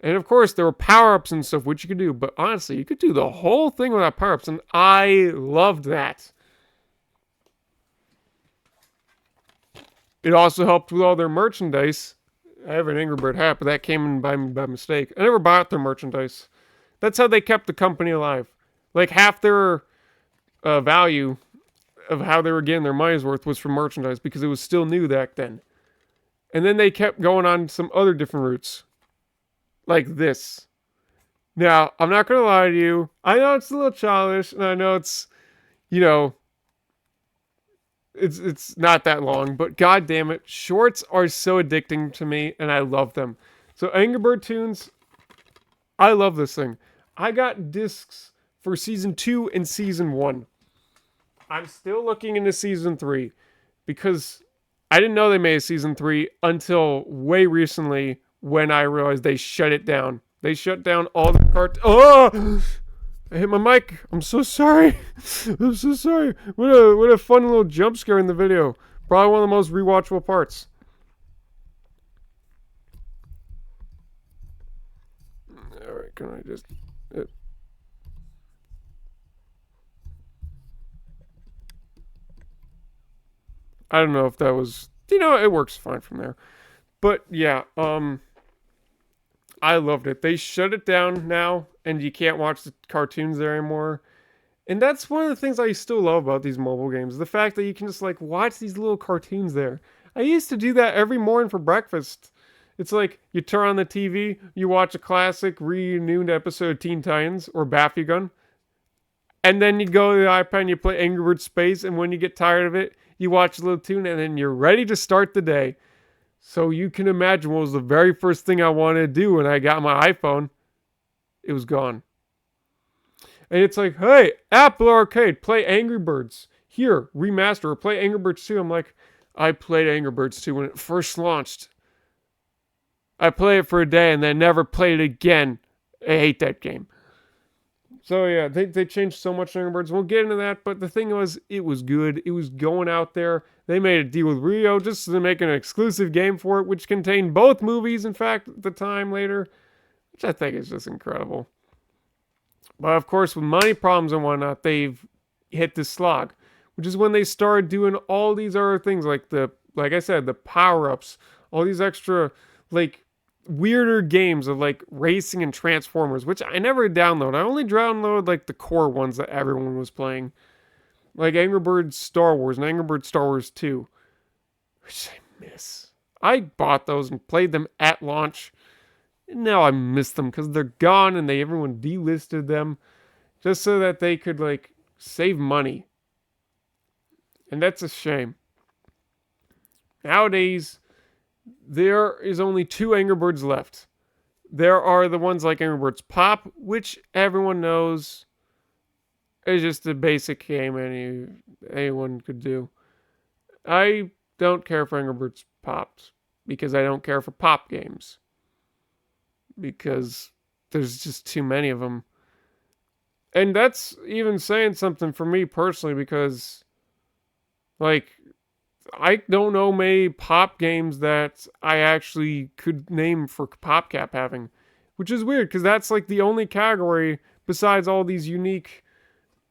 And of course, there were power-ups and stuff, which you could do. But honestly, you could do the whole thing without power-ups. And I loved that. It also helped with all their merchandise. I have an Angry Bird hat, but that came in by mistake. I never bought their merchandise. That's how they kept the company alive. Like half their value of how they were getting their money's worth was from merchandise because it was still new back then. And then they kept going on some other different routes. Like this. Now, I'm not going to lie to you. I know it's a little childish, and I know it's, you know, it's not that long, but god damn it, shorts are so addicting to me, and I love them. So Angry Bird Tunes, I love this thing. I got discs for season 2 and season 1. I'm still looking into season 3 because I didn't know they made a season 3 until way recently when I realized they shut it down. They shut down all the Oh! I hit my mic. I'm so sorry. I'm so sorry. What a fun little jump scare in the video. Probably one of the most rewatchable parts. Alright, can I just... I don't know if that was... it works fine from there. But, yeah, I loved it. They shut it down now, and you can't watch the cartoons there anymore. And that's one of the things I still love about these mobile games. The fact that you can just, like, watch these little cartoons there. I used to do that every morning for breakfast. It's like, you turn on the TV, you watch a classic renewed episode of Teen Titans or Bakugan, and then you go to the iPad and you play Angry Birds Space, and when you get tired of it, you watch a little tune, and then you're ready to start the day. So you can imagine what was the very first thing I wanted to do when I got my iPhone. It was gone. And it's like, hey, Apple Arcade, play Angry Birds. Here, remaster or play Angry Birds 2. I'm like, I played Angry Birds 2 when it first launched. I played it for a day and then never played it again. I hate that game. So yeah, they changed so much in Angry Birds. We'll get into that, but the thing was, it was good. It was going out there. They made a deal with Rio just to make an exclusive game for it, which contained both movies, in fact, at the time later, which I think is just incredible. But of course, with money problems and whatnot, they've hit this slog, which is when they started doing all these other things, like I said, the power-ups, all these extra, like, weirder games of like racing and Transformers, which I never downloaded. I only downloaded like the core ones that everyone was playing, like Angry Birds Star Wars and Angry Birds Star Wars 2, which I miss. I bought those and played them at launch, and now I miss them because they're gone and everyone delisted them just so that they could like save money, and that's a shame. Nowadays, there is only 2 Angry Birds left. There are the ones like Angry Birds Pop, which everyone knows is just a basic game anyone could do. I don't care for Angry Birds Pops because I don't care for pop games. Because there's just too many of them. And that's even saying something for me personally because, like, I don't know many pop games that I actually could name for PopCap having, which is weird because that's like the only category besides all these unique,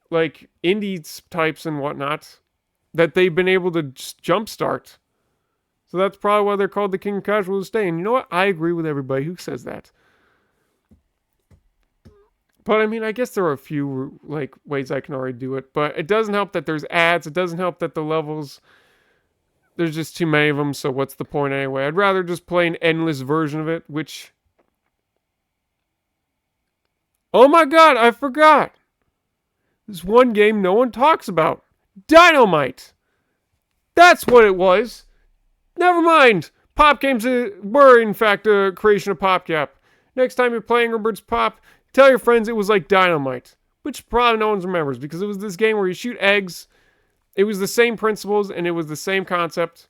like indie types and whatnot, that they've been able to just jumpstart. So that's probably why they're called the King of Casual Stay. And you know what? I agree with everybody who says that. But I mean, I guess there are a few like ways I can already do it, but it doesn't help that there's ads. It doesn't help that the levels there's just too many of them, so what's the point anyway? I'd rather just play an endless version of it, which... Oh my god, I forgot! This one game no one talks about. Dynamite! That's what it was! Never mind! Pop games were, in fact, a creation of PopCap. Next time you're playing Angry Birds Pop, tell your friends it was like Dynamite. Which probably no one remembers, because it was this game where you shoot eggs. It was the same principles, and it was the same concept,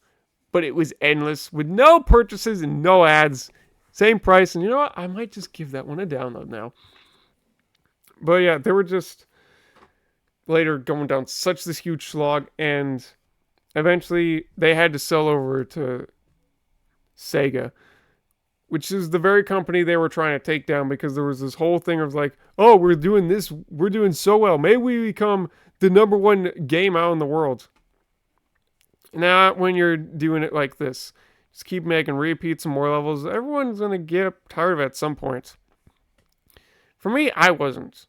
but it was endless, with no purchases and no ads. Same price, and you know what? I might just give that one a download now. But yeah, they were just later going down such this huge slog, and eventually they had to sell over to Sega, which is the very company they were trying to take down, because there was this whole thing of like, oh, we're doing this, we're doing so well, maybe we become the number one game out in the world. Now, when you're doing it like this, just keep making repeats and more levels, everyone's going to get tired of it at some point. For me, I wasn't,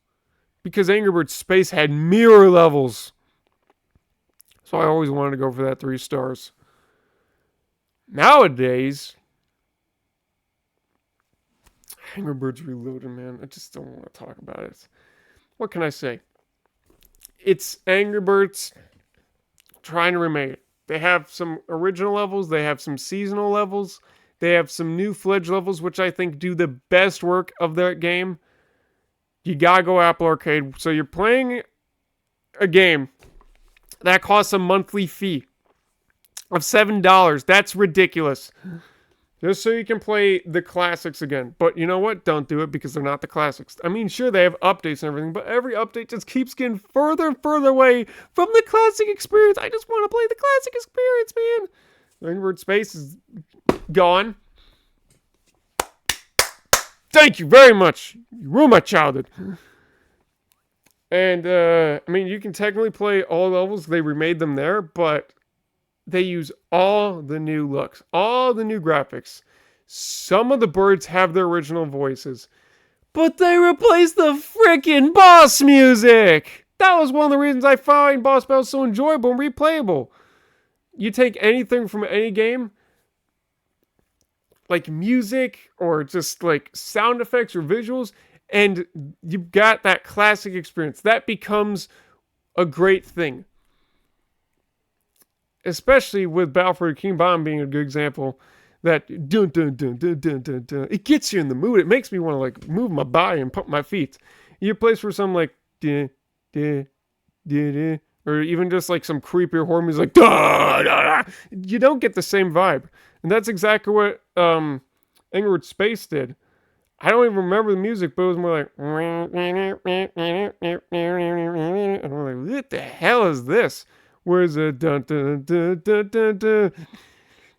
because Angry Birds Space had mirror levels. So I always wanted to go for that 3 stars. Nowadays, Angry Birds Reloaded, man, I just don't want to talk about it. What can I say? It's Angry Birds trying to remake it. They have some original levels, they have some seasonal levels, they have some new fledged levels, which I think do the best work of that game. You gotta go Apple Arcade. So you're playing a game that costs a monthly fee of $7. That's ridiculous. Just so you can play the classics again. But you know what? Don't do it, because they're not the classics. I mean, sure, they have updates and everything, but every update just keeps getting further and further away from the classic experience. I just want to play the classic experience, man. Angry Birds Space is gone. Thank you very much. You ruined my childhood. And, I mean, you can technically play all levels. They remade them there, but they use all the new looks, all the new graphics. Some of the birds have their original voices, but they replaced the freaking boss music. That was one of the reasons I find boss battles so enjoyable and replayable. You take anything from any game, like music or just like sound effects or visuals, and you've got that classic experience. That becomes a great thing. Especially with Battle for the King Bomb being a good example. That dun dun dun dun dun dun dun. It gets you in the mood. It makes me want to like move my body and pump my feet. You place for some like dun, dun, dun, dun, or even just like some creepier horror music like da, da, da. You don't get the same vibe. And that's exactly what Angry Birds Space did. I don't even remember the music, but it was more like, and I'm like, what the hell is this? Where's a dun dun dun dun dun dun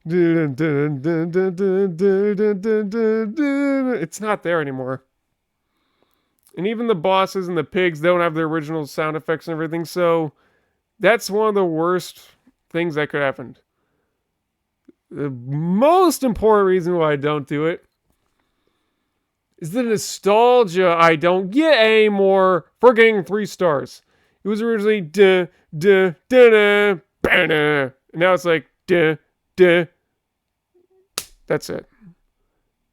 dun dun dun dun dun dun dun? It's not there anymore. And even the bosses and the pigs don't have their original sound effects and everything, so that's one of the worst things that could happen. The most important reason why I don't do it is the nostalgia I don't get anymore for getting 3 stars. It was originally duh, duh, duh, duh, duh, duh. And now it's like duh, duh. That's it.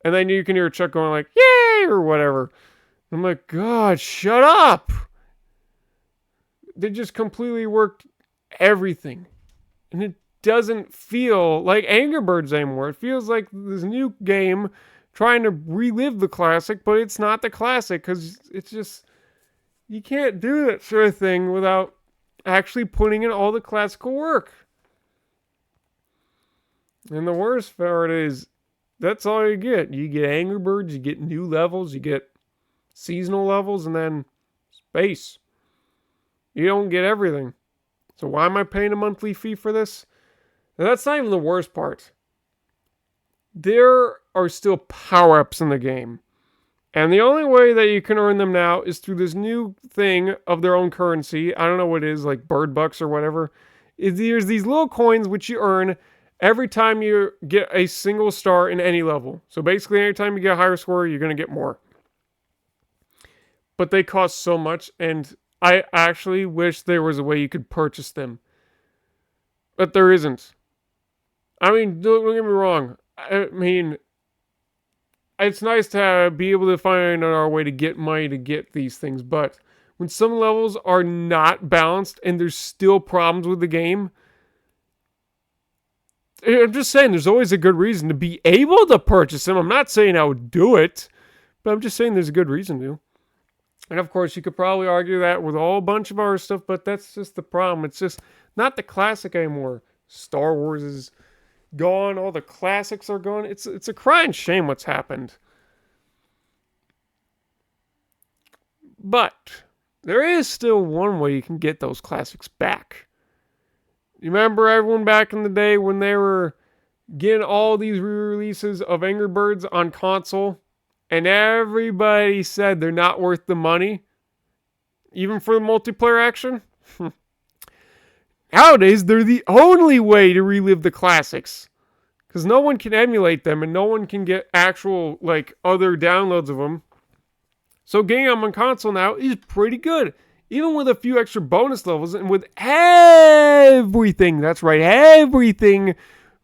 And then you can hear Chuck going like, yay, or whatever. I'm like, God, shut up. They just completely worked everything. And it doesn't feel like Angry Birds anymore. It feels like this new game trying to relive the classic, but it's not the classic, because it's just... You can't do that sort of thing without actually putting in all the classical work. And the worst part is, that's all you get. You get Angry Birds, you get new levels, you get seasonal levels, and then space. You don't get everything. So why am I paying a monthly fee for this? And that's not even the worst part. There are still power-ups in the game. And the only way that you can earn them now is through this new thing of their own currency. I don't know what it is, like bird bucks or whatever. There's these little coins which you earn every time you get a single star in any level. So basically, anytime you get a higher score, you're going to get more. But they cost so much, and I actually wish there was a way you could purchase them. But there isn't. I mean, don't get me wrong. I mean, it's nice to be able to find our way to get money to get these things, but when some levels are not balanced and there's still problems with the game, I'm just saying there's always a good reason to be able to purchase them. I'm not saying I would do it, but I'm just saying there's a good reason to. And of course, you could probably argue that with a whole bunch of other stuff, but that's just the problem. It's just not the classic anymore. Star Wars is gone. All the classics are gone. It's a crying shame what's happened. But there is still one way you can get those classics back. You remember everyone back in the day when they were getting all these re-releases of Angry Birds on console, and everybody said they're not worth the money, even for the multiplayer action? Nowadays, they're the only way to relive the classics. Because no one can emulate them, and no one can get actual, other downloads of them. So getting them on console now is pretty good. Even with a few extra bonus levels, and with everything, that's right, everything,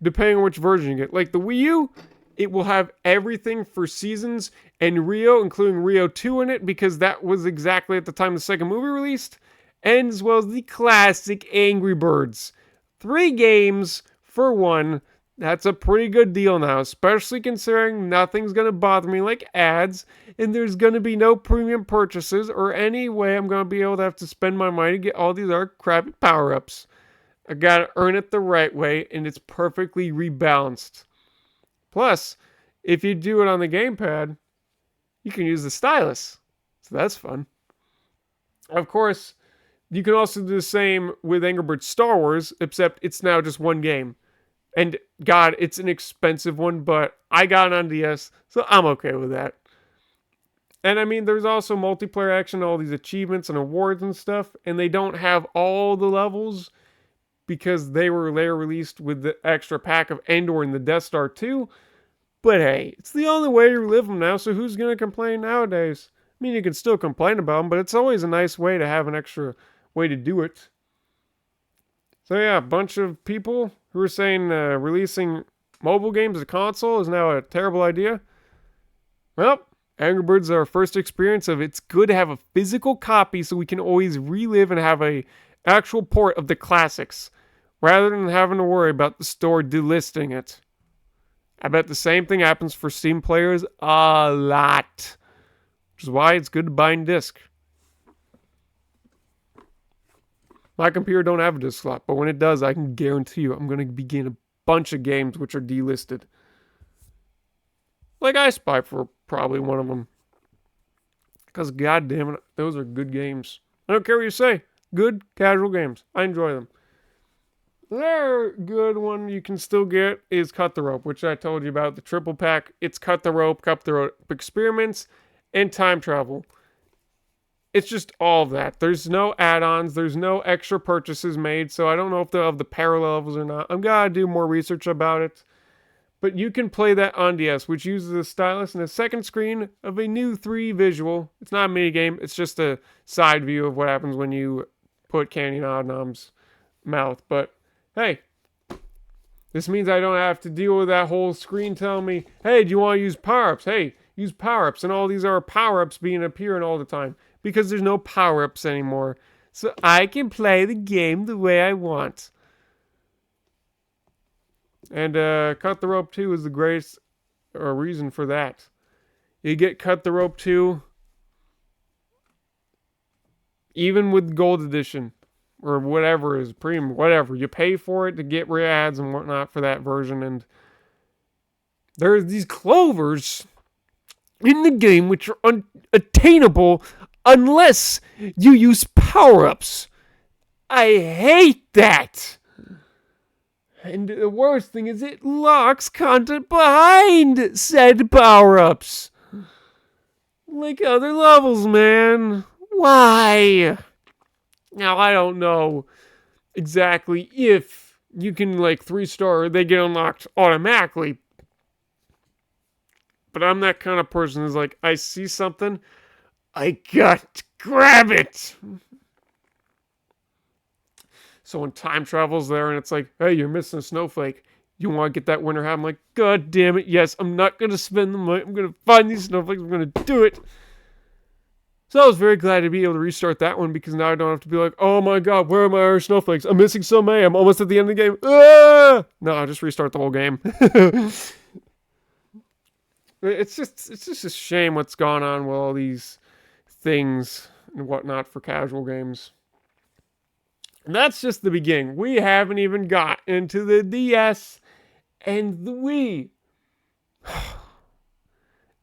depending on which version you get. Like the Wii U, it will have everything for Seasons and Rio, including Rio 2 in it, because that was exactly at the time the second movie released, and as well as the classic Angry Birds. 3 games for one. That's a pretty good deal now, especially considering nothing's going to bother me like ads, and there's going to be no premium purchases or any way I'm going to be able to have to spend my money to get all these other crappy power-ups. I got to earn it the right way, and it's perfectly rebalanced. Plus, if you do it on the gamepad, you can use the stylus, so that's fun. Of course, you can also do the same with Angry Birds Star Wars, except it's now just one game. And God, it's an expensive one, but I got it on DS, so I'm okay with that. And I mean, there's also multiplayer action, all these achievements and awards and stuff, and they don't have all the levels because they were later released with the extra pack of Endor and the Death Star 2. But hey, it's the only way to relive them now, so who's going to complain nowadays? I mean, you can still complain about them, but it's always a nice way to have an extra way to do it. So yeah, a bunch of people who are saying releasing mobile games to console is now a terrible idea. Well, Angry Birds is our first experience of it's good to have a physical copy so we can always relive and have a actual port of the classics, rather than having to worry about the store delisting it. I bet the same thing happens for Steam players a lot, which is why it's good to buy in disc. My computer don't have a disc slot, but when it does, I can guarantee you I'm going to be getting a bunch of games which are delisted. Like I Spy for probably one of them. Because goddamn it, those are good games. I don't care what you say. Good, casual games. I enjoy them. Another good one you can still get is Cut the Rope, which I told you about, the triple pack. It's Cut the Rope Experiments, and Time Travel. It's just all of that. There's no add-ons. There's no extra purchases made, so I don't know if they'll have the parallel levels or not. I'm going to do more research about it. But you can play that on DS, which uses a stylus and a second screen of a new 3D visual. It's not a minigame. It's just a side view of what happens when you put candy in Adnam's mouth. But, hey, this means I don't have to deal with that whole screen telling me, hey, do you want to use power-ups? Hey, use power-ups. And all these are power-ups appearing all the time. Because there's no power-ups anymore. So I can play the game the way I want. And Cut the Rope 2 is the greatest reason for that. You get Cut the Rope 2 even with Gold Edition. Or whatever is premium, whatever. You pay for it to get ads and whatnot for that version. And there's these clovers in the game which are unattainable unless you use power-ups. I hate that. And the worst thing is it locks content behind said power-ups. Like other levels, man. Why? Now, I don't know exactly if you can, 3-star, they get unlocked automatically. But I'm that kind of person who's like, I see something, I got to grab it. So when time travel's there and it's like, hey, you're missing a snowflake. You want to get that winter hat? I'm like, God damn it, yes, I'm not going to spend the money. I'm going to find these snowflakes. I'm going to do it. So I was very glad to be able to restart that one because now I don't have to be like, oh my God, where are my Irish snowflakes? I'm missing so many. I'm almost at the end of the game. Ah! No, I'll just restart the whole game. It's just a shame what's gone on with all these things and whatnot for casual games. And that's just the beginning. We haven't even got into the DS and the Wii.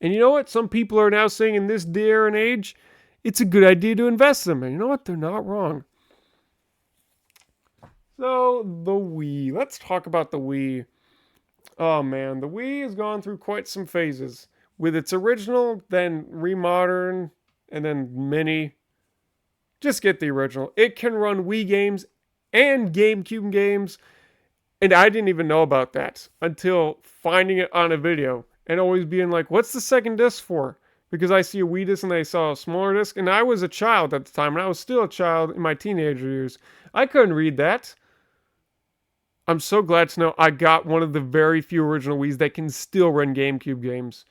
And you know what? Some people are now saying in this day and age, it's a good idea to invest in them. And you know what? They're not wrong. So, the Wii. Let's talk about the Wii. Oh man, the Wii has gone through quite some phases. With its original, then remodern, and then mini. Just get the original. It can run Wii games and GameCube games. And I didn't even know about that until finding it on a video and always being like, what's the second disc for? Because I see a Wii disc and I saw a smaller disc. And I was a child at the time, and I was still a child in my teenager years. I couldn't read that. I'm so glad to know I got one of the very few original Wiis that can still run GameCube games.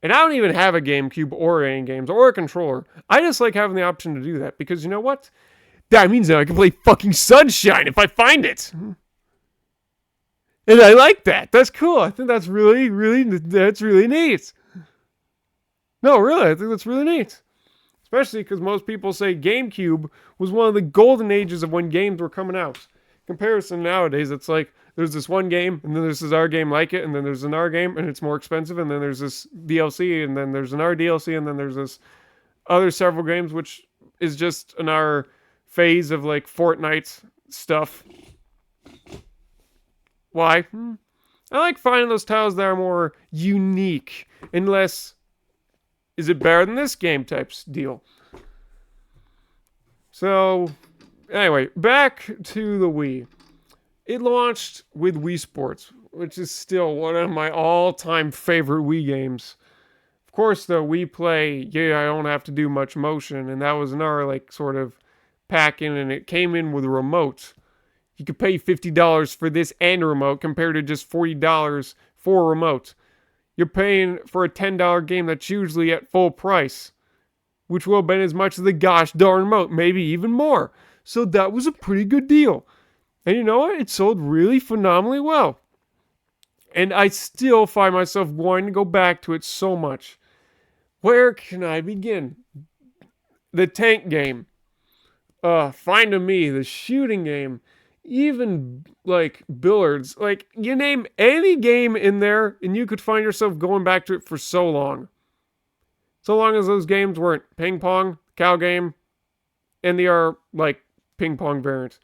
And I don't even have a GameCube or any games or a controller. I just like having the option to do that because you know what? That means that I can play fucking Sunshine if I find it. And I like that. That's cool. I think that's really neat. No, really, I think that's really neat. Especially because most people say GameCube was one of the golden ages of when games were coming out. Comparison nowadays, it's like there's this one game, and then there's this other game like it, and then there's another game, and it's more expensive, and then there's this DLC, and then there's another DLC, and then there's this other several games, which is just another phase of like Fortnite stuff. Why? I like finding those titles that are more unique and less, is it better than this game types deal. So, anyway, back to the Wii. It launched with Wii Sports, which is still one of my all-time favorite Wii games. Of course, the Wii Play, I don't have to do much motion, and that was another, like, sort of pack-in, and it came in with a remote. You could pay $50 for this and a remote compared to just $40 for a remote. You're paying for a $10 game that's usually at full price, which will have been as much as the gosh darn remote, maybe even more. So that was a pretty good deal. And you know what? It sold really phenomenally well. And I still find myself wanting to go back to it so much. Where can I begin? The tank game. Finding Me, the shooting game. Even, like, billiards. Like, you name any game in there, and you could find yourself going back to it for so long. So long as those games weren't ping pong, cow game, and they are, like, ping pong variants.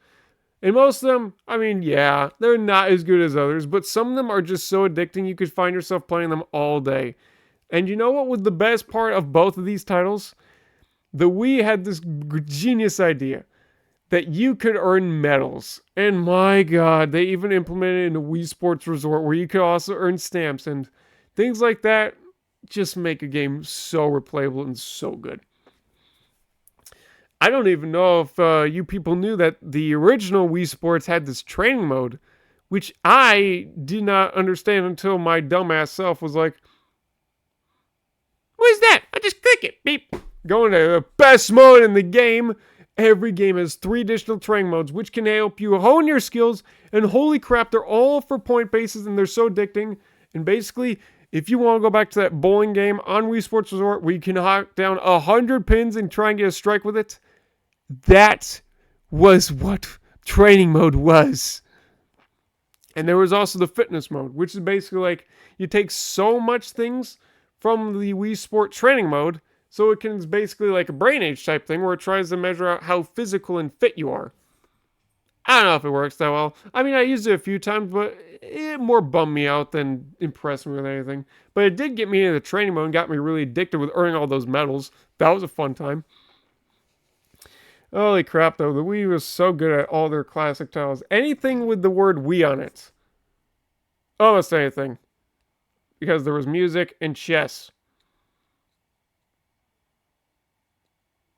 And most of them, I mean, yeah, they're not as good as others, but some of them are just so addicting you could find yourself playing them all day. And you know what was the best part of both of these titles? The Wii had this genius idea that you could earn medals. And my God, they even implemented it in a Wii Sports Resort where you could also earn stamps and things like that. Just make a game so replayable and so good. I don't even know if you people knew that the original Wii Sports had this training mode, which I did not understand until my dumbass self was like, what is that? I just click it. Beep. Going to the best mode in the game. Every game has 3 additional training modes, which can help you hone your skills. And holy crap, they're all for point bases and they're so addicting. And basically, if you want to go back to that bowling game on Wii Sports Resort where you can knock down 100 pins and try and get a strike with it, that was what training mode was. And there was also the fitness mode, which is basically like you take so much things from the Wii Sport training mode, so it can basically like a brain age type thing where it tries to measure out how physical and fit you are. I don't know if it works that well. I mean, I used it a few times, but it more bummed me out than impressed me with anything. But it did get me into the training mode and got me really addicted with earning all those medals. That was a fun time. Holy crap, though. The Wii was so good at all their classic titles. Anything with the word Wii on it. Almost anything. Because there was music and chess.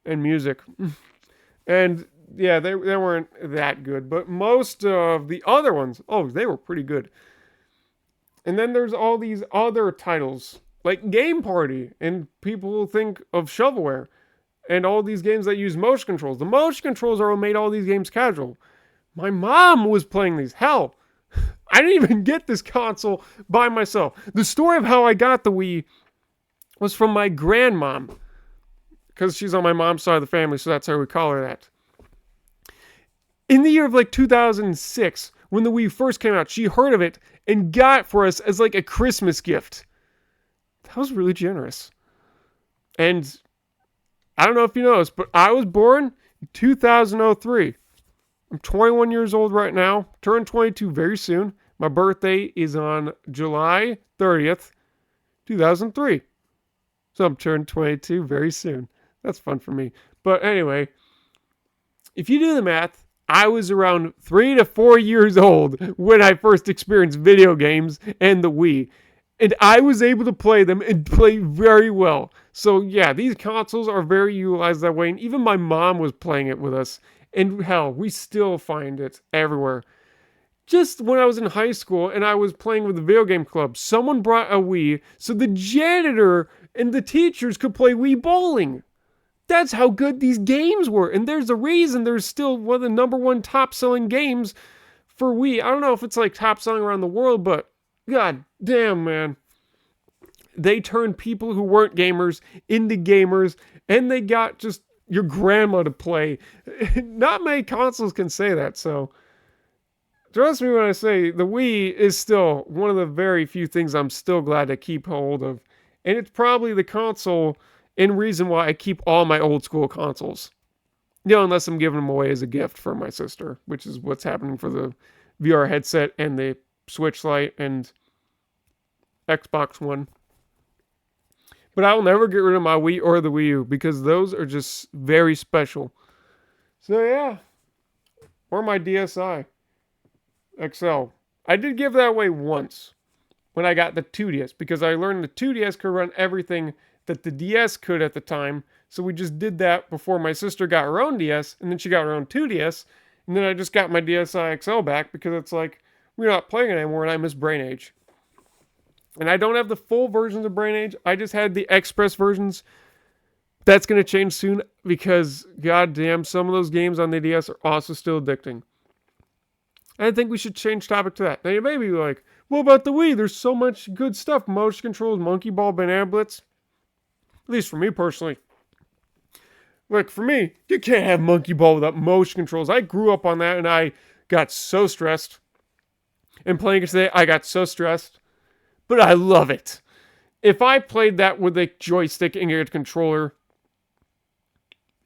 And music. And, yeah, they weren't that good. But most of the other ones, they were pretty good. And then there's all these other titles like Game Party, and people will think of shovelware and all these games that use motion controls. The motion controls are what made all these games casual. My mom was playing these. Hell, I didn't even get this console by myself. The story of how I got the Wii was from my grandmom, because she's on my mom's side of the family, so that's how we call her that. In the year of like 2006, when the Wii first came out, she heard of it and got it for us as like a Christmas gift. That was really generous. And I don't know if you know this, but I was born in 2003. I'm 21 years old right now. Turn 22 very soon. My birthday is on July 30th, 2003. So I'm turning 22 very soon. That's fun for me. But anyway, if you do the math, I was around 3 to 4 years old when I first experienced video games and the Wii. And I was able to play them and play very well. So yeah, these consoles are very utilized that way. And even my mom was playing it with us. And hell, we still find it everywhere. Just when I was in high school and I was playing with the video game club, someone brought a Wii so the janitor and the teachers could play Wii bowling. That's how good these games were. And there's a reason there's still one of the number one top selling games for Wii. I don't know if it's like top selling around the world, but god damn, man. They turned people who weren't gamers into gamers, and they got just your grandma to play. Not many consoles can say that, so trust me when I say the Wii is still one of the very few things I'm still glad to keep hold of. And it's probably the console and reason why I keep all my old school consoles. You know, unless I'm giving them away as a gift for my sister, which is what's happening for the VR headset and the Switch Lite and Xbox One. But I will never get rid of my Wii or the Wii U because those are just very special. So yeah. Or my DSi XL. I did give that away once when I got the 2DS because I learned the 2DS could run everything that the DS could at the time. So we just did that before my sister got her own DS, and then she got her own 2DS, and then I just got my DSi XL back because it's like, we're not playing it anymore and I miss Brain Age. And I don't have the full versions of Brain Age. I just had the Express versions. That's going to change soon because, goddamn, some of those games on the DS are also still addicting. I think we should change topic to that. Now, you may be like, what about the Wii? There's so much good stuff. Motion controls, Monkey Ball, Banana Blitz. At least for me personally. Like, for me, you can't have Monkey Ball without motion controls. I grew up on that and I got so stressed. And playing it today, I got so stressed. But I love it. If I played that with a joystick and a controller,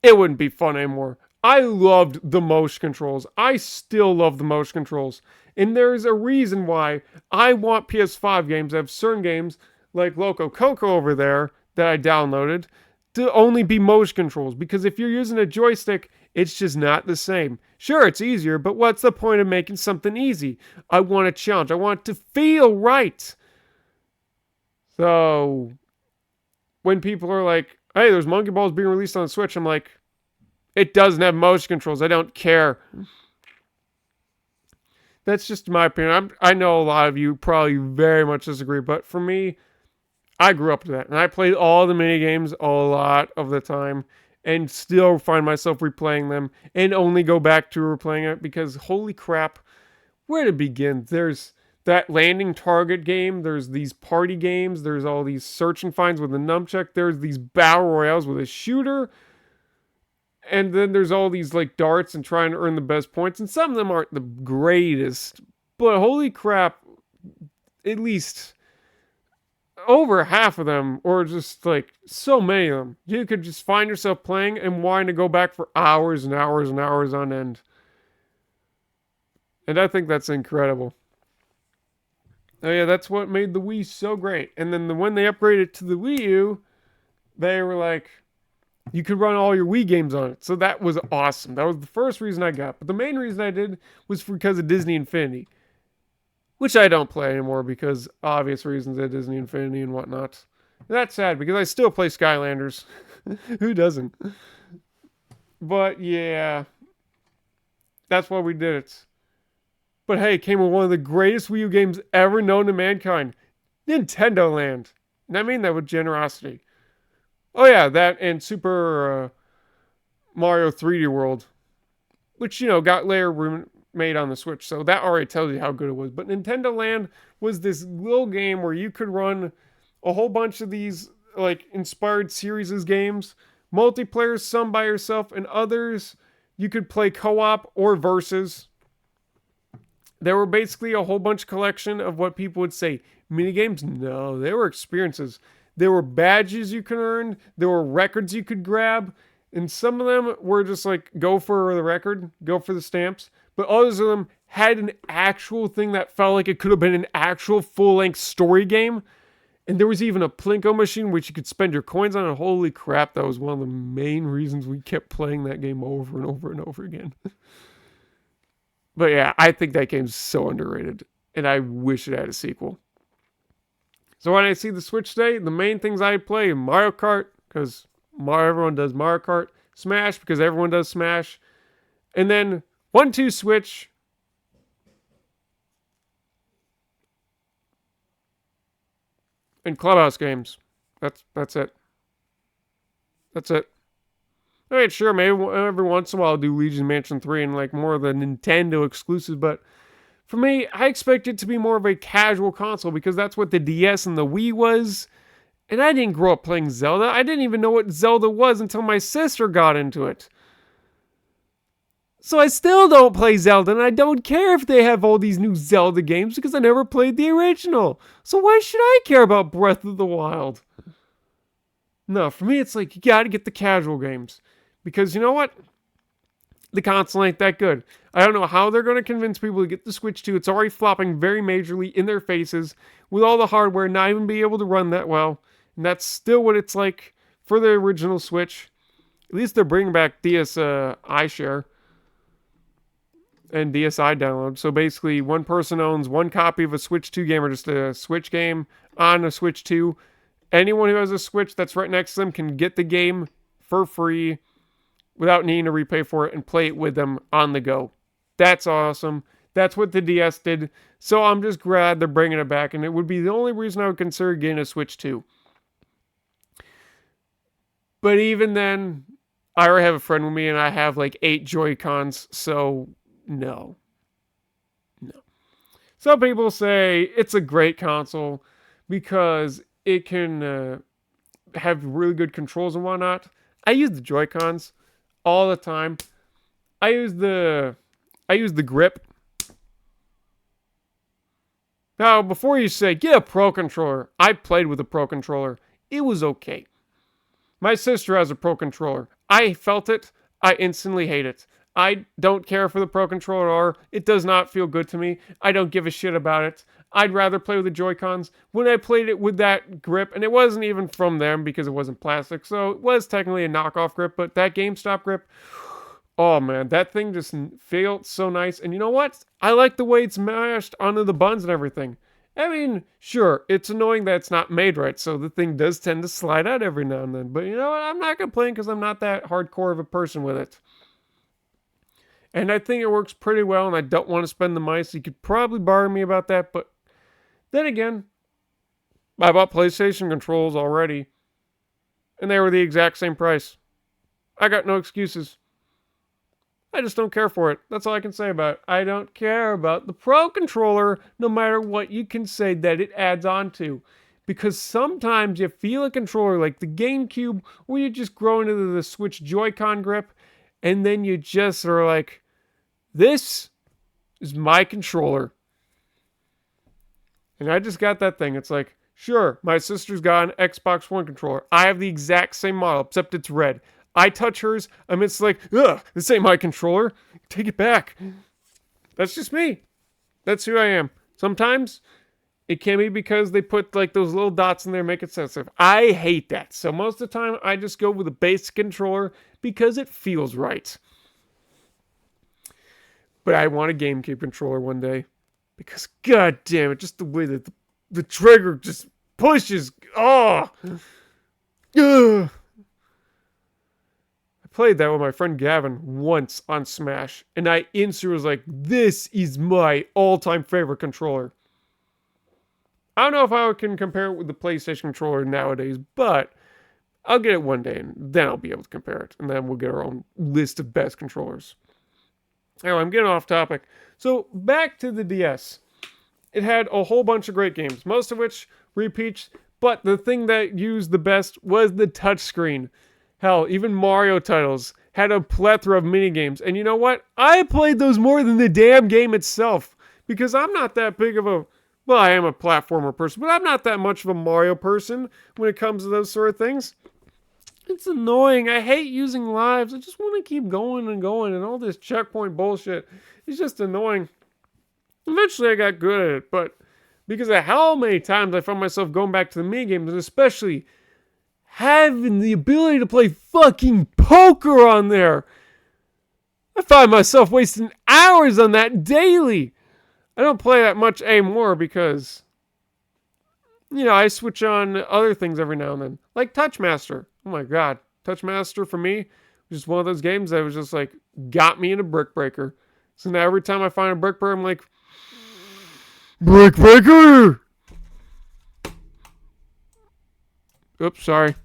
it wouldn't be fun anymore. I loved the motion controls. I still love the motion controls. And there's a reason why I want PS5 games. I have certain games like Loco Coco over there that I downloaded to only be motion controls. Because if you're using a joystick, it's just not the same. Sure, it's easier, but what's the point of making something easy? I want a challenge. I want it to feel right. So, when people are like, hey, there's Monkey Balls being released on the Switch, I'm like, it doesn't have motion controls. I don't care. That's just my opinion. I know a lot of you probably very much disagree, but for me, I grew up to that. And I played all the mini games a lot of the time and still find myself replaying them and only go back to replaying it because holy crap, where to begin? There's that landing target game, there's these party games, there's all these search and finds with a nunchuck, there's these battle royales with a shooter, and then there's all these like darts and trying to earn the best points, and some of them aren't the greatest, but holy crap, at least over half of them, or just like so many of them, you could just find yourself playing and wanting to go back for hours and hours and hours on end. And I think that's incredible. Oh yeah, that's what made the Wii so great. And then when they upgraded to the Wii U, they were like, you could run all your Wii games on it. So that was awesome. That was the first reason I got. But the main reason I did was because of Disney Infinity. Which I don't play anymore because obvious reasons at Disney Infinity and whatnot. And that's sad because I still play Skylanders. Who doesn't? But yeah, that's why we did it. But hey, it came with one of the greatest Wii U games ever known to mankind, Nintendo Land. And I mean that with generosity. Oh yeah, that and Super Mario 3D World, which got later made on the Switch. So that already tells you how good it was. But Nintendo Land was this little game where you could run a whole bunch of these like inspired series of games, multiplayer, some by yourself, and others you could play co-op or versus. There were basically a whole bunch collection of what people would say mini games. No, they were experiences. There were badges you could earn. There were records you could grab. And some of them were just like, go for the record, go for the stamps. But others of them had an actual thing that felt like it could have been an actual full-length story game. And there was even a Plinko machine which you could spend your coins on. And holy crap, that was one of the main reasons we kept playing that game over and over and over again. But yeah, I think that game's so underrated. And I wish it had a sequel. So when I see the Switch today, the main things I play Mario Kart, because everyone does Mario Kart. Smash, because everyone does Smash. And then 1-2 Switch. And Clubhouse games. That's it. That's it. Alright, sure, maybe every once in a while I'll do Luigi's Mansion 3 and like more of the Nintendo exclusives, but for me, I expect it to be more of a casual console because that's what the DS and the Wii was. And I didn't grow up playing Zelda. I didn't even know what Zelda was until my sister got into it. So I still don't play Zelda, and I don't care if they have all these new Zelda games because I never played the original. So why should I care about Breath of the Wild? No, for me, it's like you gotta get the casual games. Because you know what? The console ain't that good. I don't know how they're going to convince people to get the Switch 2. It's already flopping very majorly in their faces with all the hardware not even being able to run that well. And that's still what it's like for the original Switch. At least they're bringing back DSi iShare and DSi download. So basically, one person owns one copy of a Switch 2 game or just a Switch game on a Switch 2. Anyone who has a Switch that's right next to them can get the game for free without needing to repay for it and play it with them on the go. That's awesome. That's what the DS did. So I'm just glad they're bringing it back. And it would be the only reason I would consider getting a Switch 2. But even then, I already have a friend with me and I have like 8 Joy-Cons. So no. Some people say it's a great console because it can have really good controls and whatnot. I use the Joy-Cons all the time. I use the grip. Now, before you say, get a Pro Controller, I played with a Pro Controller. It was okay. My sister has a Pro Controller. I felt it. I instantly hate it. I don't care for the Pro Controller. It does not feel good to me. I don't give a shit about it. I'd rather play with the Joy-Cons. When I played it with that grip, and it wasn't even from them because it wasn't plastic, so it was technically a knockoff grip, but that GameStop grip, oh man, that thing just felt so nice. And you know what? I like the way it's mashed onto the buns and everything. I mean, sure, it's annoying that it's not made right, so the thing does tend to slide out every now and then. But you know what? I'm not complaining because I'm not that hardcore of a person with it. And I think it works pretty well, and I don't want to spend the money, so you could probably borrow me about that. But then again, I bought PlayStation controls already, and they were the exact same price. I got no excuses. I just don't care for it. That's all I can say about it. I don't care about the Pro Controller, no matter what you can say that it adds on to. Because sometimes you feel a controller like the GameCube, where you just grow into the Switch Joy-Con grip, and then you just are like, this is my controller. And I just got that thing. It's like, sure, my sister's got an Xbox One controller. I have the exact same model, except it's red. I touch hers, and it's like, ugh, this ain't my controller. Take it back. That's just me. That's who I am. Sometimes it can be because they put like those little dots in there, make it sensitive. I hate that. So most of the time, I just go with a basic controller because it feels right. But I want a GameCube controller one day. Because, god damn it, just the way that the trigger just pushes. Oh! Ugh. I played that with my friend Gavin once on Smash, and I instantly was like, this is my all-time favorite controller. I don't know if I can compare it with the PlayStation controller nowadays, but I'll get it one day, and then I'll be able to compare it, and then we'll get our own list of best controllers. Anyway, I'm getting off topic. So, back to the DS. It had a whole bunch of great games, most of which repeats, but the thing that used the best was the touchscreen. Hell, even Mario titles had a plethora of minigames. And you know what? I played those more than the damn game itself. Because I'm not that big of a... Well, I am a platformer person, but I'm not that much of a Mario person when it comes to those sort of things. It's annoying. I hate using lives. I just want to keep going and going, and all this checkpoint bullshit. It's just annoying. Eventually I got good at it, but because of how many times I found myself going back to the minigames, and especially having the ability to play fucking poker on there, I find myself wasting hours on that daily. I don't play that much anymore because, I switch on other things every now and then. Like Touchmaster. Oh my god. Touchmaster for me was just one of those games that was just like, got me into Brick Breaker. So now every time I find a Brick Breaker, I'm like, Brick Breaker! Oops, sorry.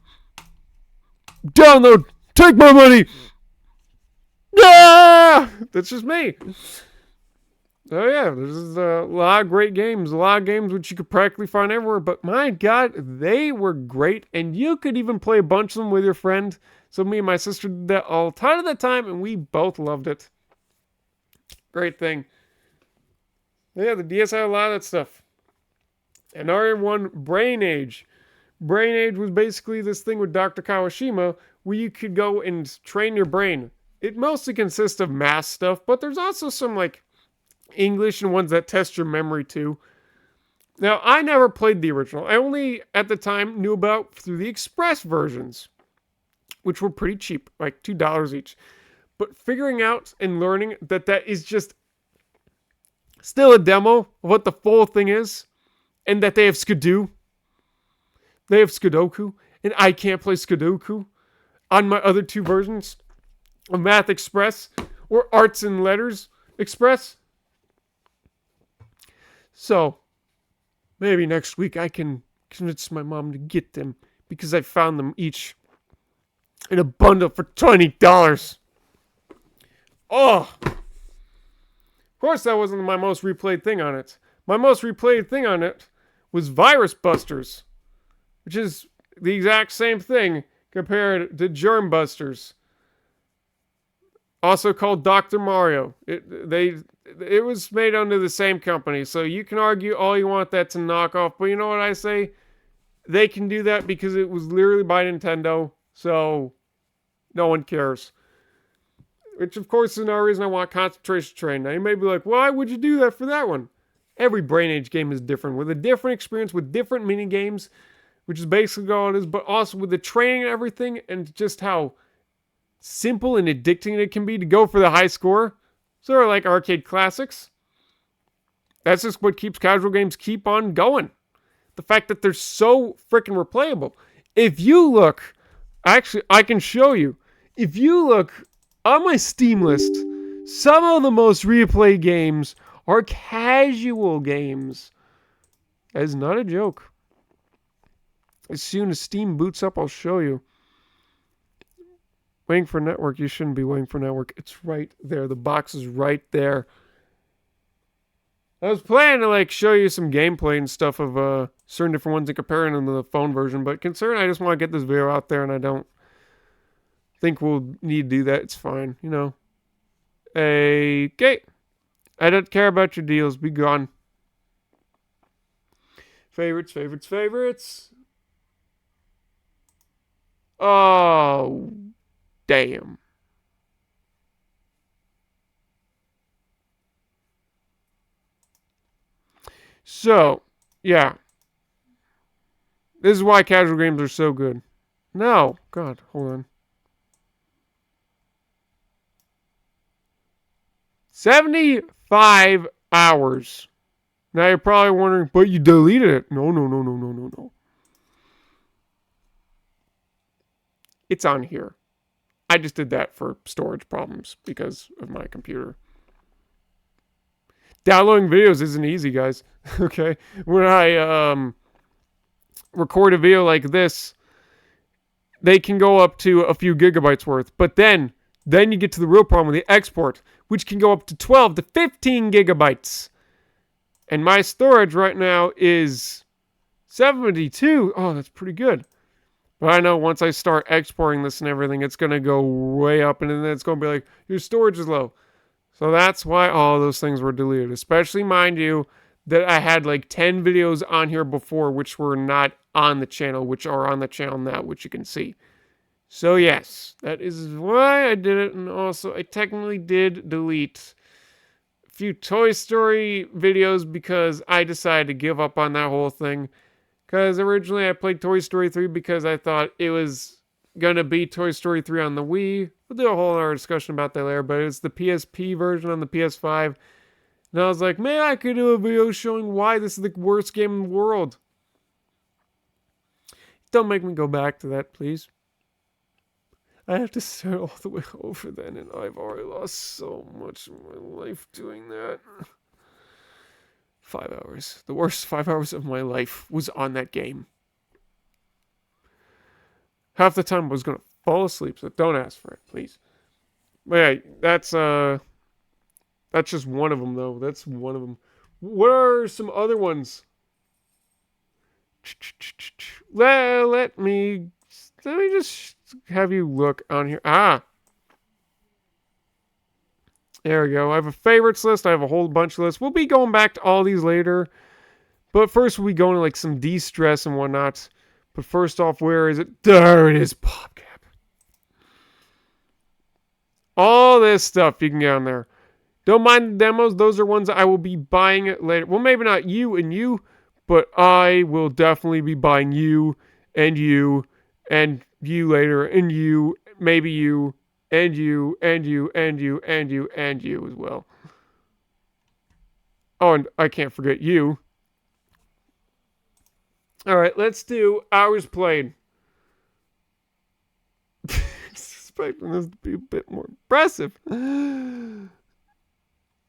Download! Take my money! Yeah! That's just me. Oh yeah, there's a lot of great games. A lot of games which you could practically find everywhere. But my god, they were great. And you could even play a bunch of them with your friend. So me and my sister did that all the time of the time. And we both loved it. Great thing. Yeah, the DS had a lot of that stuff. Another one, Brain Age. Brain Age was basically this thing with Dr. Kawashima where you could go and train your brain. It mostly consists of math stuff, but there's also some like English and ones that test your memory too. Now, I never played the original. I only, at the time, knew about through the Express versions, which were pretty cheap, like $2 each. But figuring out and learning that is just still a demo of what the full thing is, and that they have Skidoo. They have Skidoku, and I can't play Skidoku on my other two versions of Math Express or Arts and Letters Express. So, maybe next week I can convince my mom to get them because I found them each in a bundle for $20. Oh! Of course, that wasn't my most replayed thing on it. My most replayed thing on it was Virus Busters, which is the exact same thing compared to Germ Busters, also called Dr. Mario. It was made under the same company, so you can argue all you want that's a knockoff, but you know what I say? They can do that because it was literally by Nintendo, so no one cares. Which, of course, is another reason I want Concentration Train. Now, you may be like, why would you do that for that one? Every Brain Age game is different, with a different experience, with different mini games, which is basically all it is, but also with the training and everything, and just how simple and addicting it can be to go for the high score. Sort of like arcade classics. That's just what keeps casual games keep on going. The fact that they're so freaking replayable. If you look, actually, I can show you. If you look on my Steam list, some of the most replayed games are casual games. That is not a joke. As soon as Steam boots up, I'll show you. Waiting for network. You shouldn't be waiting for network. It's right there. The box is right there. I was planning to show you some gameplay and stuff of certain different ones and comparing them to the phone version, but considering I just want to get this video out there and I don't think we'll need to do that, it's fine, Okay. I don't care about your deals. Be gone. Favorites. Oh, damn. So, yeah. This is why casual games are so good. No. God, hold on. 75 hours. Now you're probably wondering, but you deleted it. No. It's on here. I just did that for storage problems because of my computer. Downloading videos isn't easy, guys. Okay, when I record a video like this, they can go up to a few gigabytes worth. But then you get to the real problem with the export, which can go up to 12 to 15 gigabytes. And my storage right now is 72. Oh, that's pretty good. But I know once I start exporting this and everything, it's going to go way up. And then it's going to be like, your storage is low. So that's why all those things were deleted. Especially, mind you, that I had like 10 videos on here before, which were not on the channel, which are on the channel now, which you can see. So yes, that is why I did it. And also, I technically did delete a few Toy Story videos because I decided to give up on that whole thing. Because originally I played Toy Story 3 because I thought it was going to be Toy Story 3 on the Wii. We'll do a whole other discussion about that later, but it's the PSP version on the PS5. And I was like, man, I could do a video showing why this is the worst game in the world. Don't make me go back to that, please. I have to start all the way over then, and I've already lost so much of my life doing that. 5 hours. The worst 5 hours of my life was on that game. Half the time I was going to fall asleep, so don't ask for it, please. But yeah, that's just one of them, though. That's one of them. What are some other ones? Let me just have you look on here. There we go. I have a favorites list. I have a whole bunch of lists. We'll be going back to all these later. But first we'll be going to like some de-stress and whatnot. But first off, where is it? There it is, PopCap. All this stuff you can get on there. Don't mind the demos. Those are ones I will be buying it later. Well, maybe not you and you, but I will definitely be buying you and you later, and you, maybe you, and you, and you, and you, and you, and you as well. Oh, and I can't forget you. All right, let's do hours played. Expecting this to be a bit more impressive.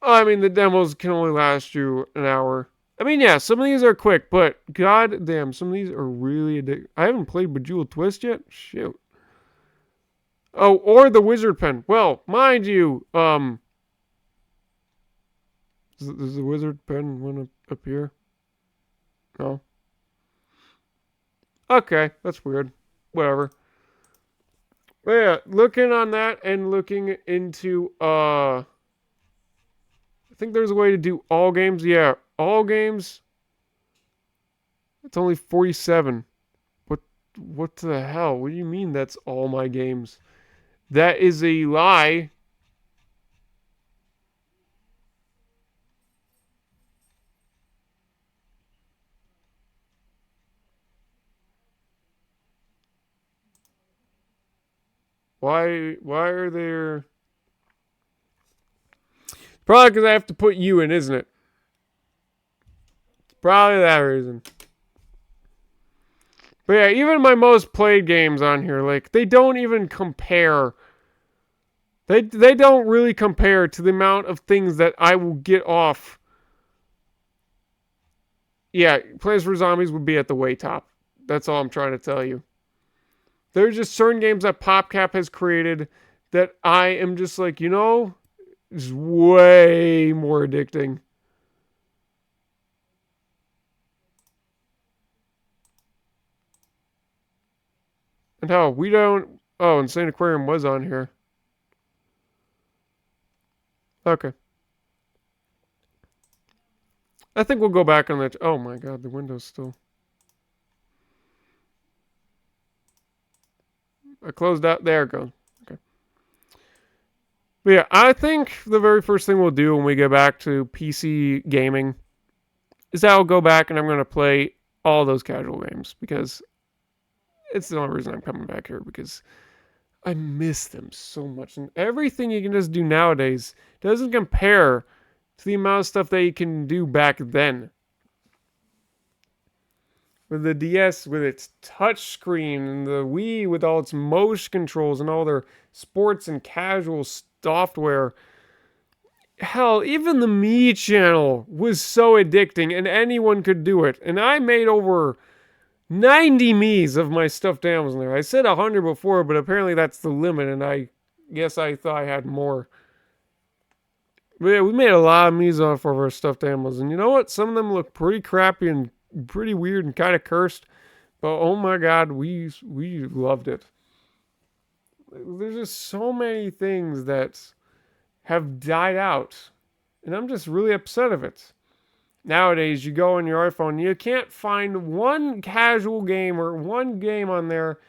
I mean, the demos can only last you an hour. I mean, yeah, some of these are quick, but god damn, some of these are really addictive. I haven't played Bejeweled Twist yet. Shoot. Oh, or the Wizard Pen. Well, mind you, does the Wizard Pen one up here? No. Okay, that's weird. Whatever. But yeah, looking on that and looking into, I think there's a way to do all games. Yeah, all games. It's only 47. What the hell? What do you mean that's all my games? That is a lie. Why are there... Probably because I have to put you in, isn't it? Probably that reason. But yeah, even my most played games on here, like, they don't even compare. They don't really compare to the amount of things that I will get off. Yeah, Plants vs. Zombies would be at the way top. That's all I'm trying to tell you. There's just certain games that PopCap has created that I am just like, you know, is way more addicting. And hell, we don't... Oh, Insane Aquarium was on here. Okay. I think we'll go back on that. Oh my god, the window's still... I closed out. There it goes. Okay. But yeah, I think the very first thing we'll do when we get back to PC gaming is I'll go back and I'm going to play all those casual games because it's the only reason I'm coming back here, because I miss them so much. And everything you can just do nowadays doesn't compare to the amount of stuff that you can do back then. for the DS with its touch screen and the Wii with all its motion controls and all their sports and casual software. Hell, even the Me channel was so addicting and anyone could do it. And I made over 90 Miis of my stuffed animals in there. I said 100 before, but apparently that's the limit, and I guess I thought I had more. But yeah, we made a lot of Miis off of our stuffed animals, and you know what? Some of them look pretty crappy and pretty weird and kind of cursed, but oh my god, we loved it. There's just so many things that have died out, and I'm just really upset of it. Nowadays, you go on your iPhone, you can't find one casual game or one game on there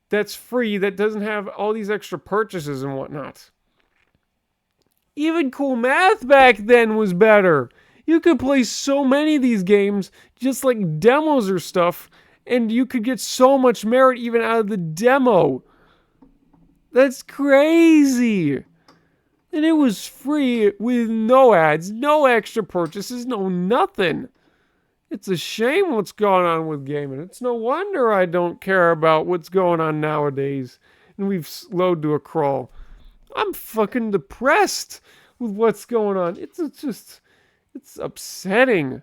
that's free that doesn't have all these extra purchases and whatnot. Even Cool Math back then was better. You could play so many of these games, just like demos or stuff, and you could get so much merit even out of the demo. That's crazy. And it was free with no ads, no extra purchases, no nothing. It's a shame what's going on with gaming. It's no wonder I don't care about what's going on nowadays. And we've slowed to a crawl. I'm fucking depressed with what's going on. It's upsetting.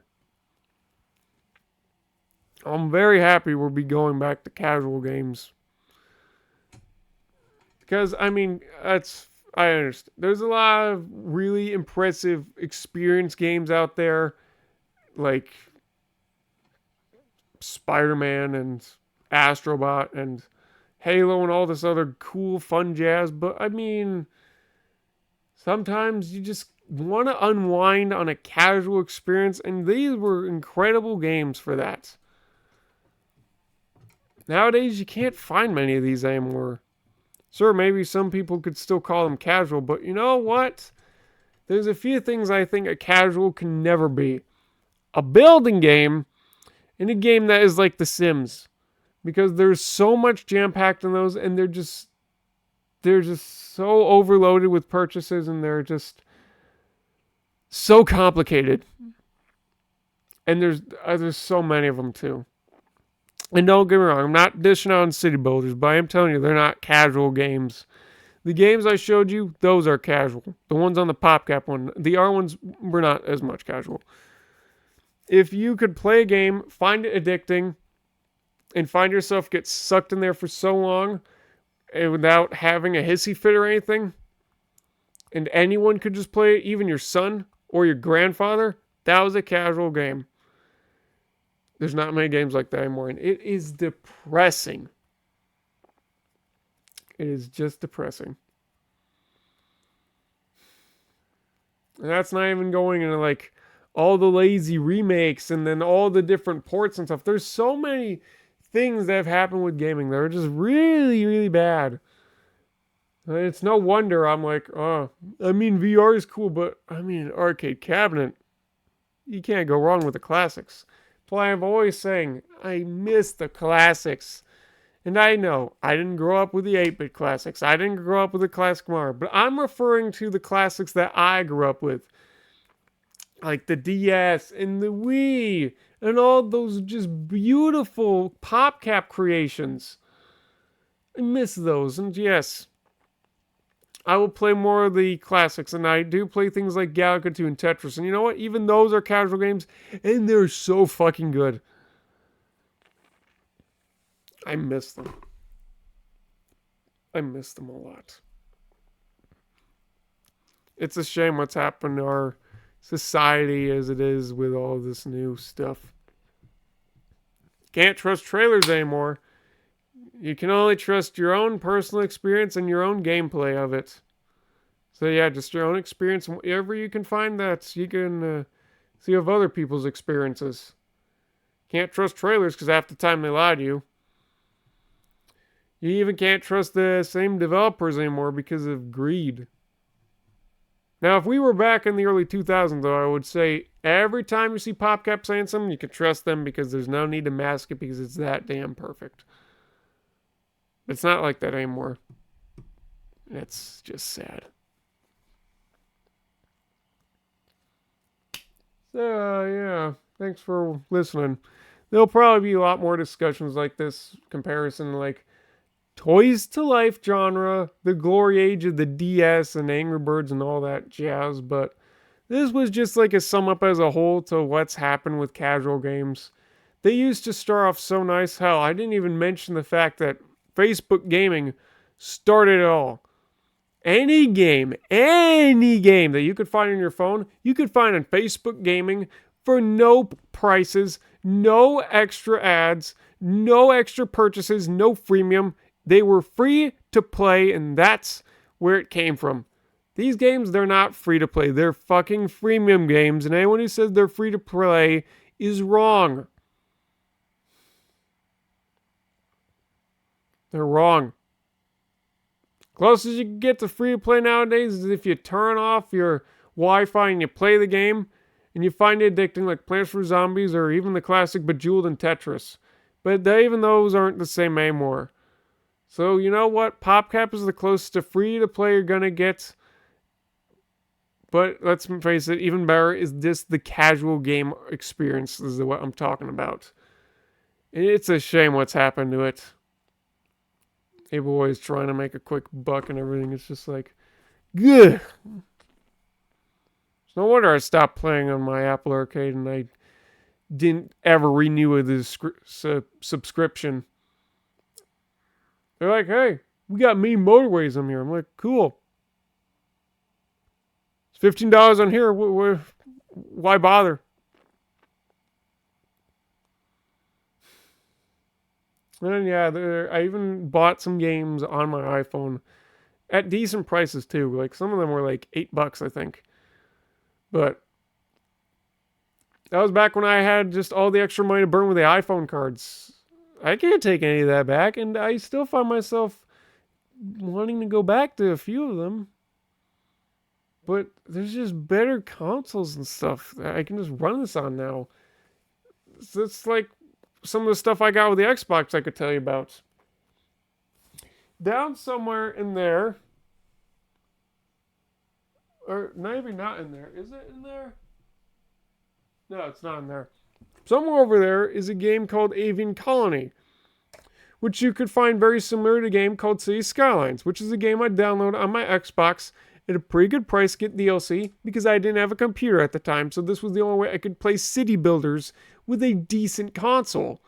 I'm very happy we'll be going back to casual games. Because, I mean, I understand. There's a lot of really impressive experience games out there, like Spider-Man and Astrobot and Halo and all this other cool, fun jazz. But I mean, sometimes you just want to unwind on a casual experience, and these were incredible games for that. Nowadays, you can't find many of these anymore. Sure, maybe some people could still call them casual, but you know what? There's a few things I think a casual can never be. A building game and a game that is like The Sims. Because there's so much jam-packed in those, and they're just so overloaded with purchases, and they're just so complicated. And there's so many of them too. And don't get me wrong, I'm not dishing on city builders, but I am telling you, they're not casual games. The games I showed you, those are casual. The ones on the PopCap one, the R ones were not as much casual. If you could play a game, find it addicting, and find yourself get sucked in there for so long, and without having a hissy fit or anything, and anyone could just play it, even your son or your grandfather, that was a casual game. There's not many games like that anymore, and it is depressing. It is just depressing. And that's not even going into like all the lazy remakes and then all the different ports and stuff. There's so many things that have happened with gaming that are just really, really bad. And it's no wonder I'm like, oh, I mean, VR is cool, but I mean, arcade cabinet, you can't go wrong with the classics. That's why I'm always saying, I miss the classics. And I know, I didn't grow up with the 8-bit classics. I didn't grow up with the classic Mario. But I'm referring to the classics that I grew up with. Like the DS and the Wii. And all those just beautiful PopCap creations. I miss those. And yes, I will play more of the classics. And I do play things like Galaga 2 and Tetris. And you know what? Even those are casual games. And they're so fucking good. I miss them. I miss them a lot. It's a shame what's happened to our society as it is with all this new stuff. Can't trust trailers anymore. You can only trust your own personal experience and your own gameplay of it. So yeah, just your own experience. Wherever you can find that, you can see of other people's experiences. Can't trust trailers because half the time they lie to you. You even can't trust the same developers anymore because of greed. Now, if we were back in the early 2000s, though, I would say every time you see PopCap saying something, you can trust them because there's no need to mask it because it's that damn perfect. It's not like that anymore. It's just sad. So, yeah. Thanks for listening. There'll probably be a lot more discussions like this, comparison like Toys to Life genre, the glory age of the DS and Angry Birds and all that jazz, but this was just like a sum up as a whole to what's happened with casual games. They used to start off so nice. Hell, I didn't even mention the fact that Facebook gaming started it all. Any game that you could find on your phone, you could find on Facebook gaming for no prices, no extra ads, no extra purchases, no freemium. They were free to play, and that's where it came from. These games, they're not free to play. They're fucking freemium games, and anyone who says they're free to play is wrong. They're wrong. Closest you can get to free to play nowadays is if you turn off your Wi-Fi and you play the game, and you find it addicting like Plants vs. Zombies or even the classic Bejeweled and Tetris. But even those aren't the same anymore. So you know what? PopCap is the closest to free to play you're gonna get. But let's face it, even better is this the casual game experience. This is what I'm talking about. It's a shame what's happened to it. People always trying to make a quick buck and everything. It's just like, good. No wonder I stopped playing on my Apple Arcade and I didn't ever renew the subscription. They're like, hey, we got mini motorways on here. I'm like, cool. It's $15 on here. Why bother? And yeah, I even bought some games on my iPhone at decent prices too. Like some of them were like $8, I think. But that was back when I had just all the extra money to burn with the iPhone cards. I can't take any of that back, and I still find myself wanting to go back to a few of them. But there's just better consoles and stuff that I can just run this on now. So it's like some of the stuff I got with the Xbox I could tell you about. Down somewhere in there, or maybe not in there. Is it in there? No, it's not in there. Somewhere over there is a game called Avian Colony, which you could find very similar to a game called City Skylines, which is a game I downloaded on my Xbox at a pretty good price, get DLC, because I didn't have a computer at the time, so this was the only way I could play city builders with a decent console.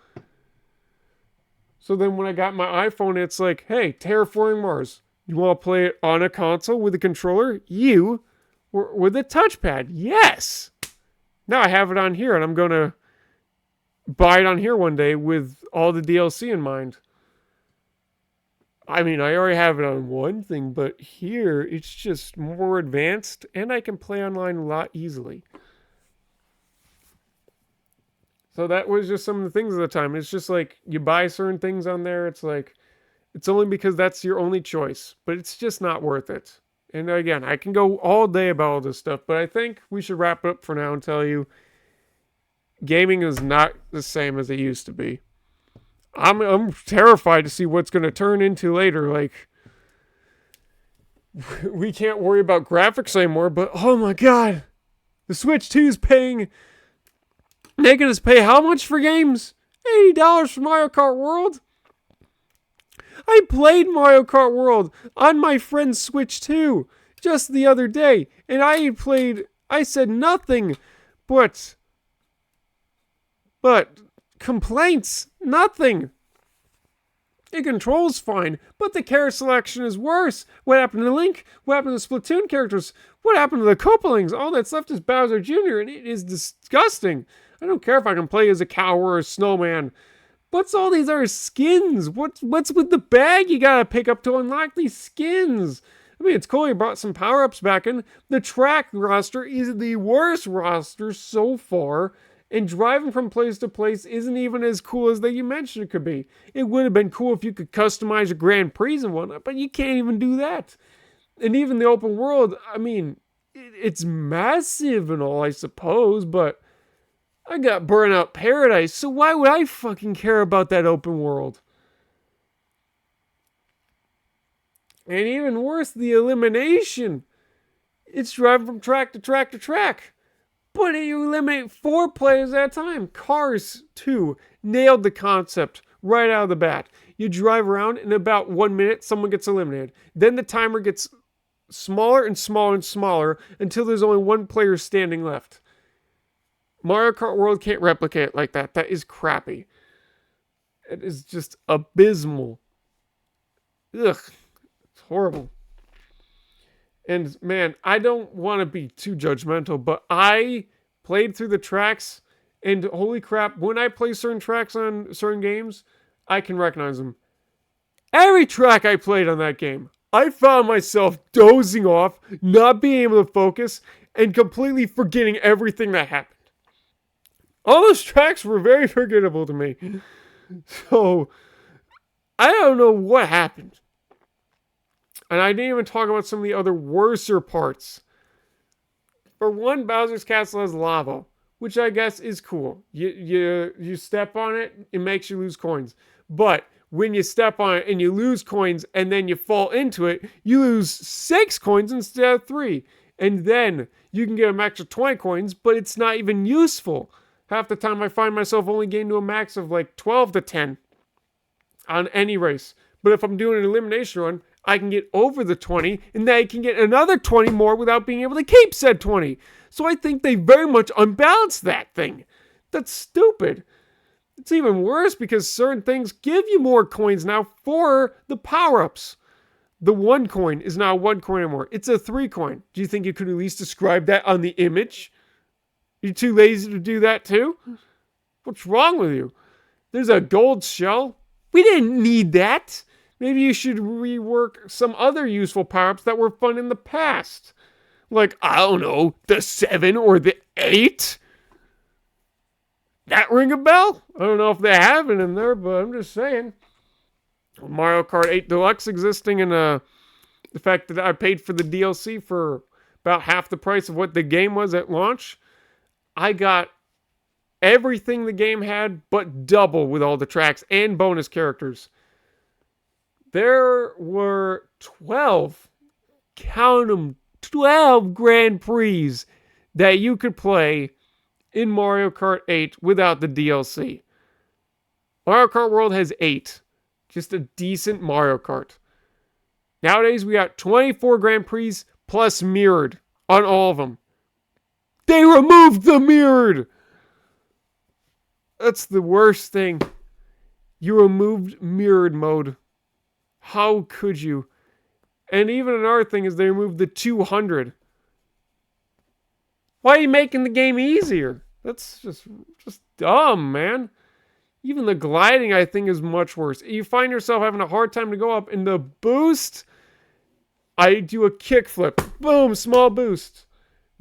So then when I got my iPhone, it's like, hey, Terraforming Mars. You want to play it on a console with a controller? You, with a touchpad? Yes! Now I have it on here, and I'm going to buy it on here one day with all the DLC in mind. I mean, I already have it on one thing, but here it's just more advanced, and I can play online a lot easily. So that was just some of the things at the time. It's just like you buy certain things on there. It's like, it's only because that's your only choice, but it's just not worth it. And again, I can go all day about all this stuff, but I think we should wrap it up for now and tell you gaming is not the same as it used to be. I'm terrified to see what's going to turn into later. Like, we can't worry about graphics anymore, but oh my god, the Switch 2 is making us pay how much for games? $80 for Mario Kart World? I played Mario Kart World on my friend's Switch 2 just the other day, and I said nothing but complaints, nothing. It controls fine, but the character selection is worse. What happened to Link? What happened to the Splatoon characters? What happened to the Koopalings? All that's left is Bowser Jr., and it is disgusting. I don't care if I can play as a cow or a snowman. What's all these other skins? What's with the bag you gotta pick up to unlock these skins? I mean, it's cool you brought some power-ups back in. The track roster is the worst roster so far, and driving from place to place isn't even as cool as you mentioned it could be. It would have been cool if you could customize your Grand Prix and whatnot, but you can't even do that. And even the open world, I mean, it's massive and all, I suppose, but I got Burnout Paradise, so why would I fucking care about that open world? And even worse, the elimination. It's driving from track to track to track. But you eliminate 4 players at a time. Cars 2 nailed the concept right out of the bat. You drive around, in about 1 minute, someone gets eliminated. Then the timer gets smaller and smaller and smaller until there's only 1 player standing left. Mario Kart World can't replicate it like that. That is crappy. It is just abysmal. Ugh. It's horrible. And man, I don't want to be too judgmental, but I played through the tracks, and holy crap, when I play certain tracks on certain games, I can recognize them. Every track I played on that game, I found myself dozing off, not being able to focus, and completely forgetting everything that happened. All those tracks were very forgettable to me. So, I don't know what happened. And I didn't even talk about some of the other worser parts. For one, Bowser's Castle has lava, which I guess is cool. You step on it, it makes you lose coins. But when you step on it and you lose coins and then you fall into it, you lose 6 coins instead of 3. And then you can get a max of 20 coins, but it's not even useful. Half the time I find myself only getting to a max of like 12 to 10 on any race. But if I'm doing an elimination run, I can get over the 20, and then I can get another 20 more without being able to keep said 20. So I think they very much unbalanced that thing. That's stupid. It's even worse because certain things give you more coins now for the power-ups. The 1 coin is now 1 coin or more. It's a 3 coin. Do you think you could at least describe that on the image? You too lazy to do that too? What's wrong with you? There's a gold shell. We didn't need that. Maybe you should rework some other useful power-ups that were fun in the past. Like, I don't know, the 7 or the 8? That ring a bell? I don't know if they have it in there, but I'm just saying. Mario Kart 8 Deluxe existing and the fact that I paid for the DLC for about half the price of what the game was at launch. I got everything the game had, but double with all the tracks and bonus characters. There were 12, count them, 12 Grand Prix that you could play in Mario Kart 8 without the DLC. Mario Kart World has 8. Just a decent Mario Kart. Nowadays, we got 24 Grand Prix plus mirrored on all of them. They removed the mirrored! That's the worst thing. You removed mirrored mode. How could you? And even another thing is they removed the 200. Why are you making the game easier? That's just dumb, man. Even the gliding, I think, is much worse. You find yourself having a hard time to go up. In the boost, I do a kickflip. Boom, small boost.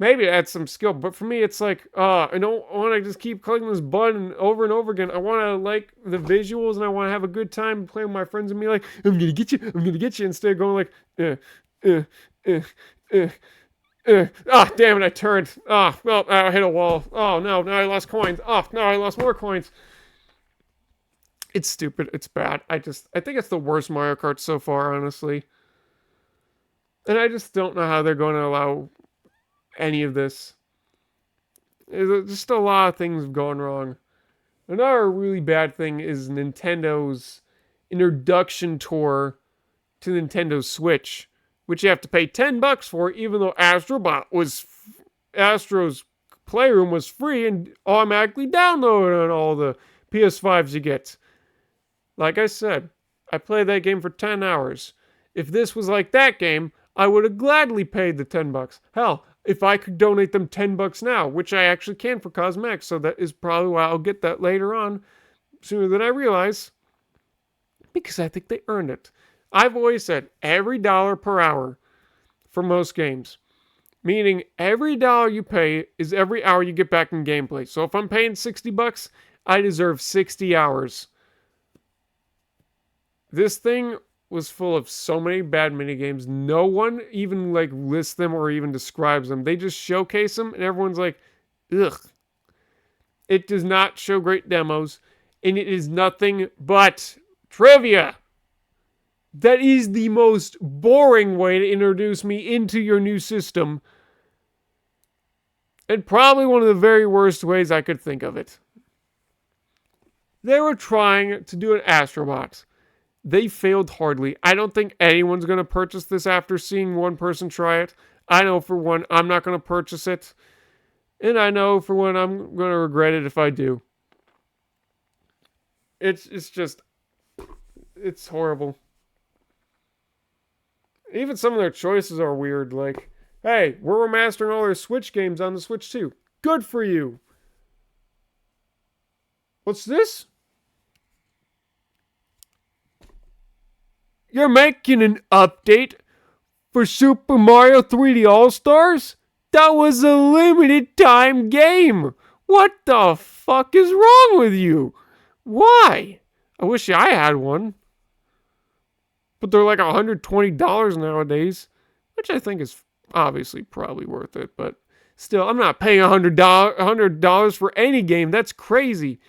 Maybe it adds some skill, but for me, it's like, I don't want to just keep clicking this button over and over again. I want to like the visuals, and I want to have a good time playing with my friends and be like, I'm going to get you, I'm going to get you, instead of going like, Ah, damn it, I turned. Ah, well, I hit a wall. Oh, no, now I lost coins. Oh, no, I lost more coins. It's stupid. It's bad. I think it's the worst Mario Kart so far, honestly. And I just don't know how they're going to allow any of this. There's just a lot of things going wrong. Another really bad thing is Nintendo's introduction tour to Nintendo Switch, which you have to pay $10 for, even though Astro's Playroom was free and automatically downloaded on all the PS5s you get. Like I said, I played that game for 10 hours. If this was like that game, I would have gladly paid the $10. Hell, if I could donate them $10 now, which I actually can for cosmetics, so that is probably why I'll get that later on, sooner than I realize, because I think they earned it. I've always said every dollar per hour for most games, meaning every dollar you pay is every hour you get back in gameplay. So if I'm paying $60, I deserve 60 hours. This thing was full of so many bad minigames. No one even lists them or even describes them. They just showcase them and everyone's like, ugh. It does not show great demos, and it is nothing but trivia. That is the most boring way to introduce me into your new system. And probably one of the very worst ways I could think of it. They were trying to do an Astrobox. They failed hardly. I don't think anyone's going to purchase this after seeing one person try it. I know for one, I'm not going to purchase it. And I know for one, I'm going to regret it if I do. It's horrible. Even some of their choices are weird. Like, hey, we're remastering all their Switch games on the Switch too. Good for you. What's this? You're making an update for Super Mario 3D All-Stars? That was a limited time game. What the fuck is wrong with you? Why? I wish I had one. But they're like $120 nowadays, which I think is obviously probably worth it. But still, I'm not paying $100 for any game. That's crazy.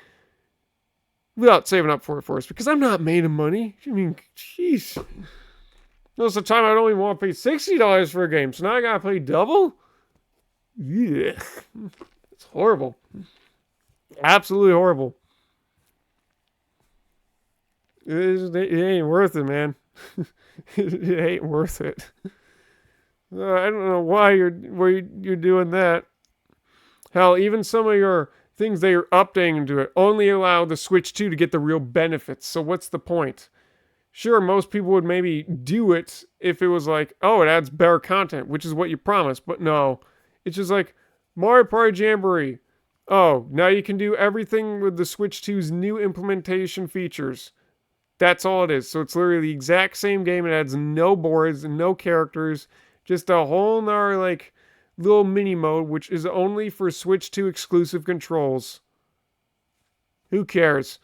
Without saving up for it first, because I'm not made of money. I mean, jeez. Most of the time, I don't even want to pay $60 for a game, so now I gotta pay double? Yeah. It's horrible. Absolutely horrible. It ain't worth it, man. It ain't worth it. I don't know why you're doing that. Hell, even some of your things they are updating to it only allow the Switch 2 to get the real benefits. So what's the point? Sure, most people would maybe do it if it was like, oh, it adds better content, which is what you promised. But no, it's just like Mario Party Jamboree. Oh, now you can do everything with the Switch 2's new implementation features. That's all it is. So it's literally the exact same game. It adds no boards, no characters, just a whole nother like little mini mode, which is only for Switch 2 exclusive controls. Who cares?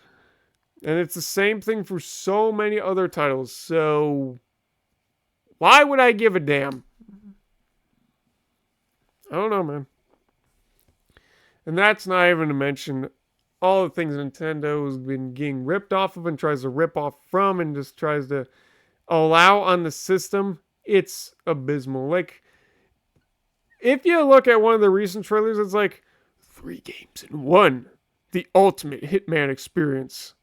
And it's the same thing for so many other titles. So why would I give a damn? I don't know, man. And that's not even to mention all the things Nintendo has been getting ripped off of and tries to rip off from and just tries to allow on the system. It's abysmal. Like, if you look at one of the recent trailers, it's like 3 games in 1. The ultimate Hitman experience.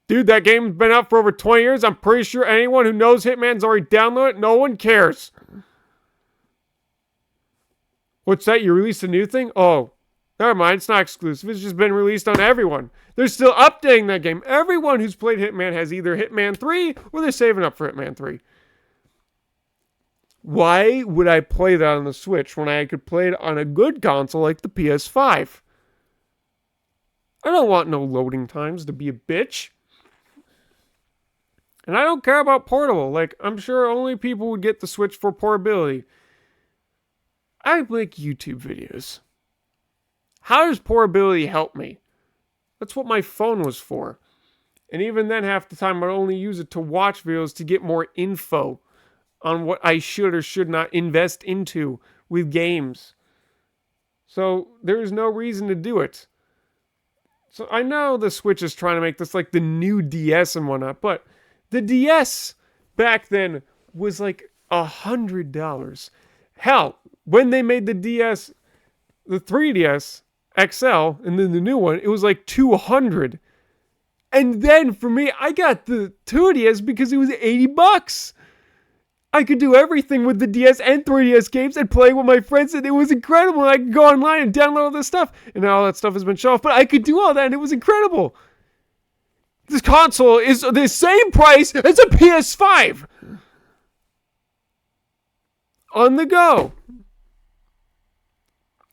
Dude, that game's been out for over 20 years. I'm pretty sure anyone who knows Hitman's already downloaded it. No one cares. What's that? You released a new thing? Oh, never mind. It's not exclusive. It's just been released on everyone. They're still updating that game. Everyone who's played Hitman has either Hitman 3 or they're saving up for Hitman 3. Why would I play that on the Switch when I could play it on a good console like the PS5? I don't want no loading times to be a bitch. And I don't care about portable. Like, I'm sure only people would get the Switch for portability. I make YouTube videos. How does portability help me? That's what my phone was for. And even then, half the time, I'd only use it to watch videos to get more info on what I should or should not invest into with games. So there's no reason to do it. So I know the Switch is trying to make this like the new DS and whatnot, but the DS back then was like $100. Hell, when they made the DS, the 3DS XL, and then the new one, it was like $200. And then for me, I got the 2DS because it was $80. I could do everything with the DS and 3DS games and play with my friends, and it was incredible. I could go online and download all this stuff, and now all that stuff has been shut off, but I could do all that, and it was incredible. This console is the same price as a PS5. On the go.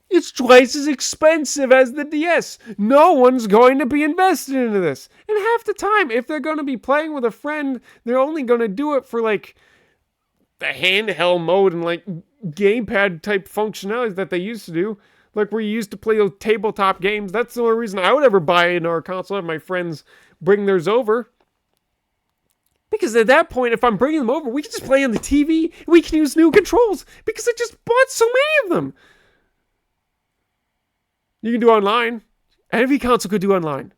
It's twice as expensive as the DS. No one's going to be invested into this. And half the time, if they're going to be playing with a friend, they're only going to do it for like the handheld mode and like gamepad type functionalities that they used to do. Like where you used to play those tabletop games. That's the only reason I would ever buy another console. Have my friends bring theirs over. Because at that point, if I'm bringing them over, we can just play on the TV. And we can use new controls. Because I just bought so many of them. You can do online. Every console could do online.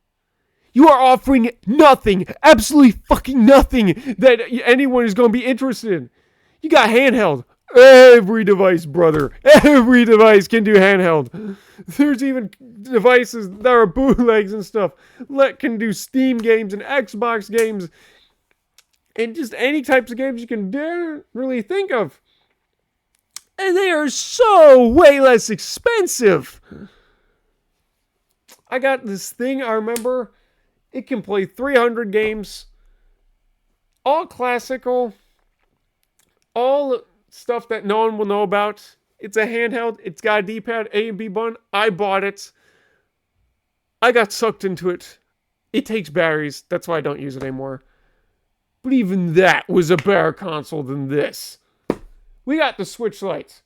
You are offering nothing, absolutely fucking nothing that anyone is going to be interested in. You got handheld. Every device, brother. Every device can do handheld. There's even devices that are bootlegs and stuff that can do Steam games and Xbox games and just any types of games you can dare really think of. And they are so way less expensive. I got this thing, I remember. It can play 300 games. All classical. All stuff that no one will know about. It's a handheld. It's got a D-pad, A and B button. I bought it. I got sucked into it. It takes batteries. That's why I don't use it anymore. But even that was a better console than this. We got the Switch Lite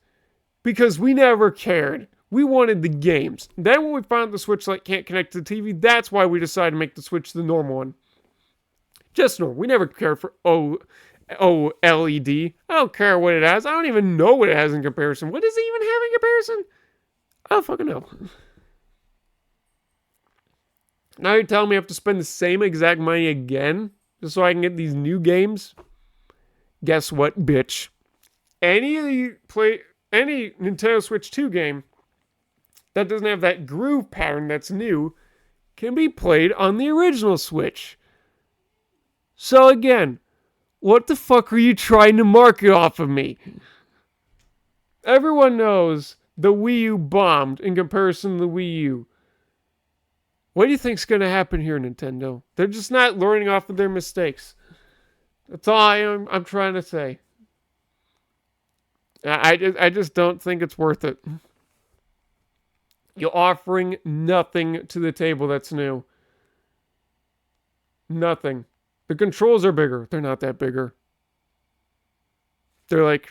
because we never cared. We wanted the games. Then when we found the Switch Lite can't connect to the TV, that's why we decided to make the Switch the normal one. Just normal. We never cared for OLED. I don't care what it has. I don't even know what it has in comparison. What does it even have in comparison? I don't fucking know. Now you're telling me I have to spend the same exact money again just so I can get these new games? Guess what, bitch? Any Nintendo Switch 2 game that doesn't have that groove pattern that's new can be played on the original Switch. So again, what the fuck are you trying to market off of me? Everyone knows the Wii U bombed in comparison to the Wii U. What do you think's going to happen here, Nintendo? They're just not learning off of their mistakes. That's all I'm trying to say. I just don't think it's worth it. You're offering nothing to the table that's new. Nothing. The controls are bigger. They're not that bigger. They're like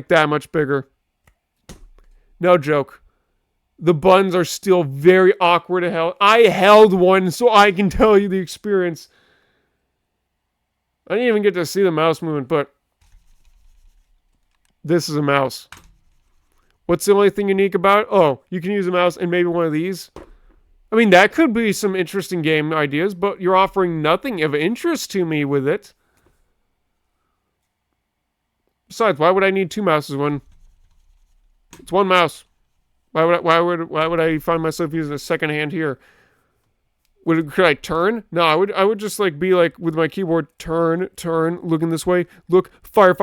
that much bigger. No joke. The buttons are still very awkward to hell. I held one so I can tell you the experience. I didn't even get to see the mouse movement, but this is a mouse. What's the only thing unique about it? Oh, you can use a mouse and maybe one of these. I mean, that could be some interesting game ideas, but you're offering nothing of interest to me with it. Besides, why would I need two mouses when it's one mouse? Why would I find myself using a second hand here? Could I turn? No, I would just like be like with my keyboard, turn, looking this way, look, fire.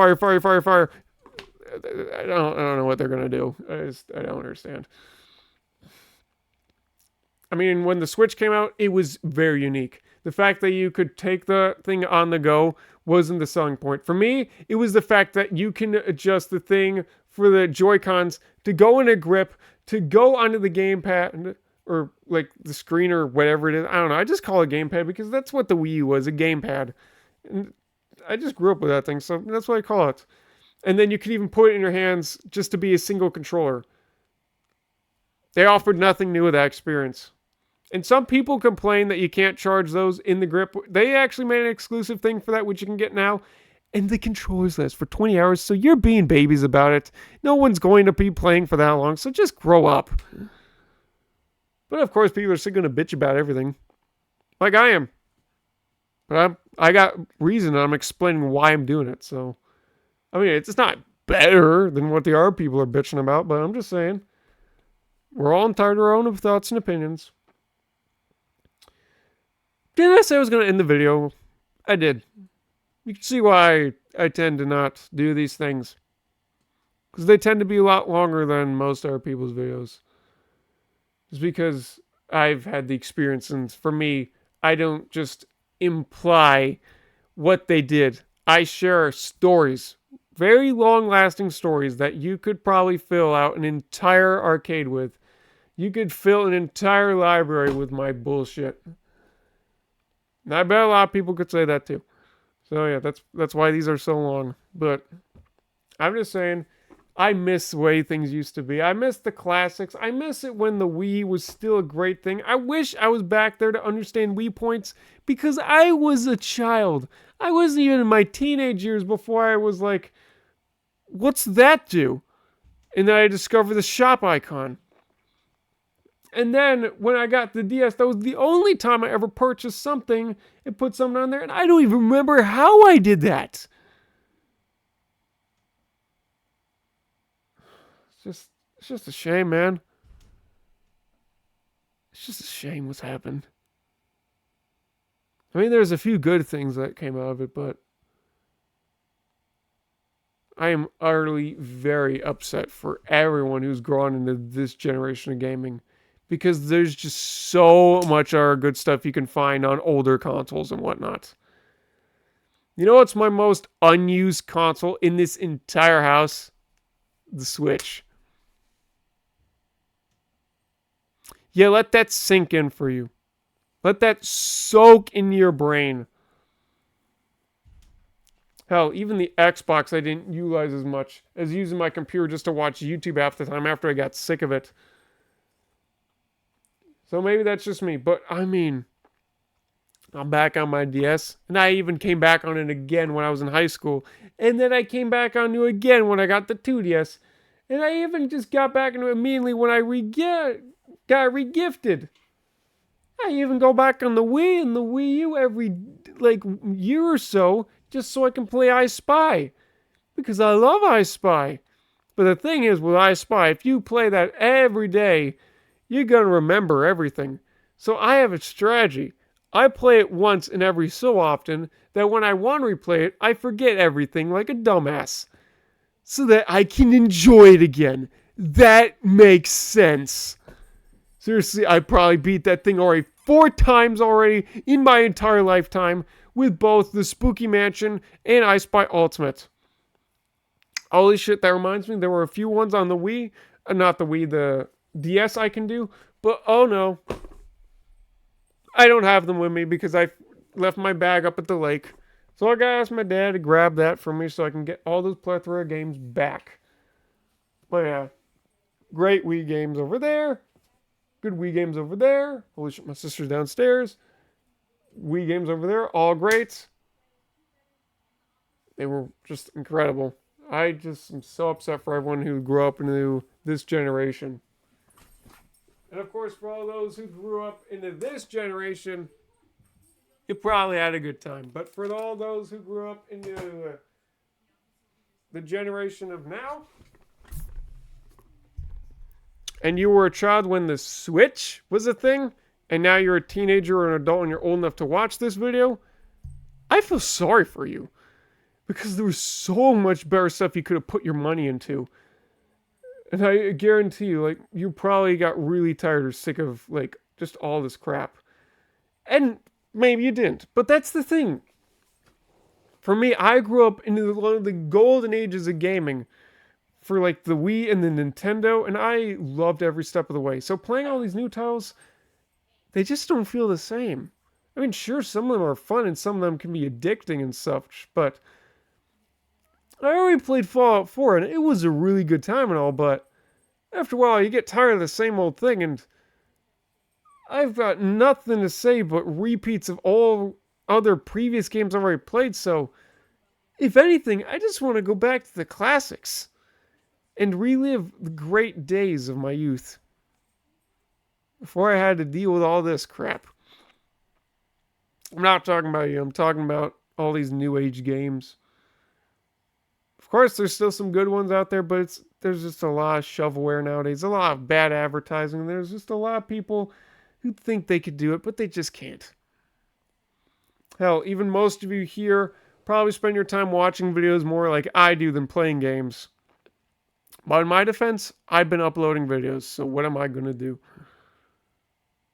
I don't know what they're gonna do. I don't understand. I mean, when the Switch came out, it was very unique. The fact that you could take the thing on the go wasn't the selling point. For me, it was the fact that you can adjust the thing for the Joy-Cons to go in a grip, to go onto the gamepad, or like the screen or whatever it is. I don't know. I just call it gamepad because that's what the Wii U was, a gamepad. And I just grew up with that thing, so that's what I call it. And then you could even put it in your hands just to be a single controller. They offered nothing new with that experience. And some people complain that you can't charge those in the grip. They actually made an exclusive thing for that, which you can get now. And the controllers last for 20 hours, so you're being babies about it. No one's going to be playing for that long, so just grow up. But of course, people are still going to bitch about everything. Like I am. But I got reason, and I'm explaining why I'm doing it, so... I mean, it's not better than what the other people are bitching about, but I'm just saying. We're all entitled to our own thoughts and opinions. Didn't I say I was going to end the video? I did. You can see why I tend to not do these things. Because they tend to be a lot longer than most other people's videos. It's because I've had the experience, and for me, I don't just imply what they did. I share stories. Very long-lasting stories that you could probably fill out an entire arcade with. You could fill an entire library with my bullshit. And I bet a lot of people could say that too. So yeah, that's why these are so long. But I'm just saying, I miss the way things used to be. I miss the classics. I miss it when the Wii was still a great thing. I wish I was back there to understand Wii points because I was a child. I wasn't even in my teenage years before I was like, what's that do? And then I discovered the shop icon. And then when I got the DS, that was the only time I ever purchased something and put something on there. And I don't even remember how I did that. It's just a shame, man. It's just a shame what's happened. I mean, there's a few good things that came out of it, but I am utterly very upset for everyone who's grown into this generation of gaming because there's just so much other good stuff you can find on older consoles and whatnot. You know what's my most unused console in this entire house? The Switch. Yeah, let that sink in for you. Let that soak into your brain. Hell, even the Xbox I didn't utilize as much as using my computer just to watch YouTube half the time after I got sick of it. So maybe that's just me. But I mean, I'm back on my DS. And I even came back on it again when I was in high school. And then I came back on it again when I got the 2DS. And I even just got back into it immediately when I got regifted. I even go back on the Wii and the Wii U every year or so just so I can play I Spy. Because I love I Spy. But the thing is with I Spy, if you play that every day, you're going to remember everything. So I have a strategy. I play it once and every so often that when I want to replay it, I forget everything like a dumbass. So that I can enjoy it again. That makes sense. Seriously, I probably beat that thing already 4 times already in my entire lifetime with both the Spooky Mansion and I Spy Ultimate. Holy shit, that reminds me, there were a few ones on the Wii, not the Wii, the DS I can do, but oh no. I don't have them with me because I left my bag up at the lake. So I gotta ask my dad to grab that for me so I can get all those plethora of games back. But yeah, great Wii games over there. Good Wii games over there. Holy shit, my sister's downstairs. Wii games over there, all great. They were just incredible. I just am so upset for everyone who grew up into this generation. And of course, for all those who grew up into this generation, you probably had a good time. But for all those who grew up into the generation of now, and you were a child when the Switch was a thing, and now you're a teenager or an adult and you're old enough to watch this video, I feel sorry for you. Because there was so much better stuff you could have put your money into. And I guarantee you, you probably got really tired or sick of, just all this crap. And maybe you didn't. But that's the thing. For me, I grew up into one of the golden ages of gaming. For, the Wii and the Nintendo. And I loved every step of the way. So playing all these new titles, they just don't feel the same. I mean, sure, some of them are fun and some of them can be addicting and such. But I already played Fallout 4, and it was a really good time and all, but after a while, you get tired of the same old thing, and I've got nothing to say but repeats of all other previous games I've already played, so if anything, I just want to go back to the classics and relive the great days of my youth before I had to deal with all this crap. I'm not talking about you, I'm talking about all these new age games. Of course, there's still some good ones out there, but there's just a lot of shovelware nowadays. A lot of bad advertising. There's just a lot of people who think they could do it, but they just can't. Hell, even most of you here probably spend your time watching videos more like I do than playing games. But in my defense, I've been uploading videos, so what am I going to do?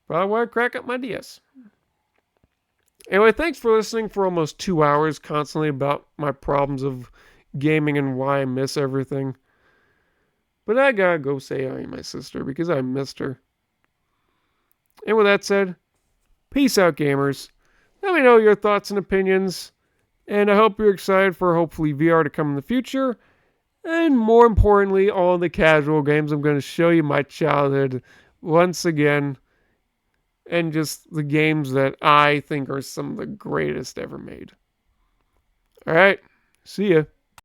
Probably want to crack up my DS. Anyway, thanks for listening for almost 2 hours constantly about my problems of gaming and why I miss everything. But I gotta go say hi to my sister because I missed her. And with that said, peace out, gamers. Let me know your thoughts and opinions. And I hope you're excited for hopefully VR to come in the future. And more importantly, all the casual games. I'm going to show you my childhood once again. And just the games that I think are some of the greatest ever made. Alright, see ya.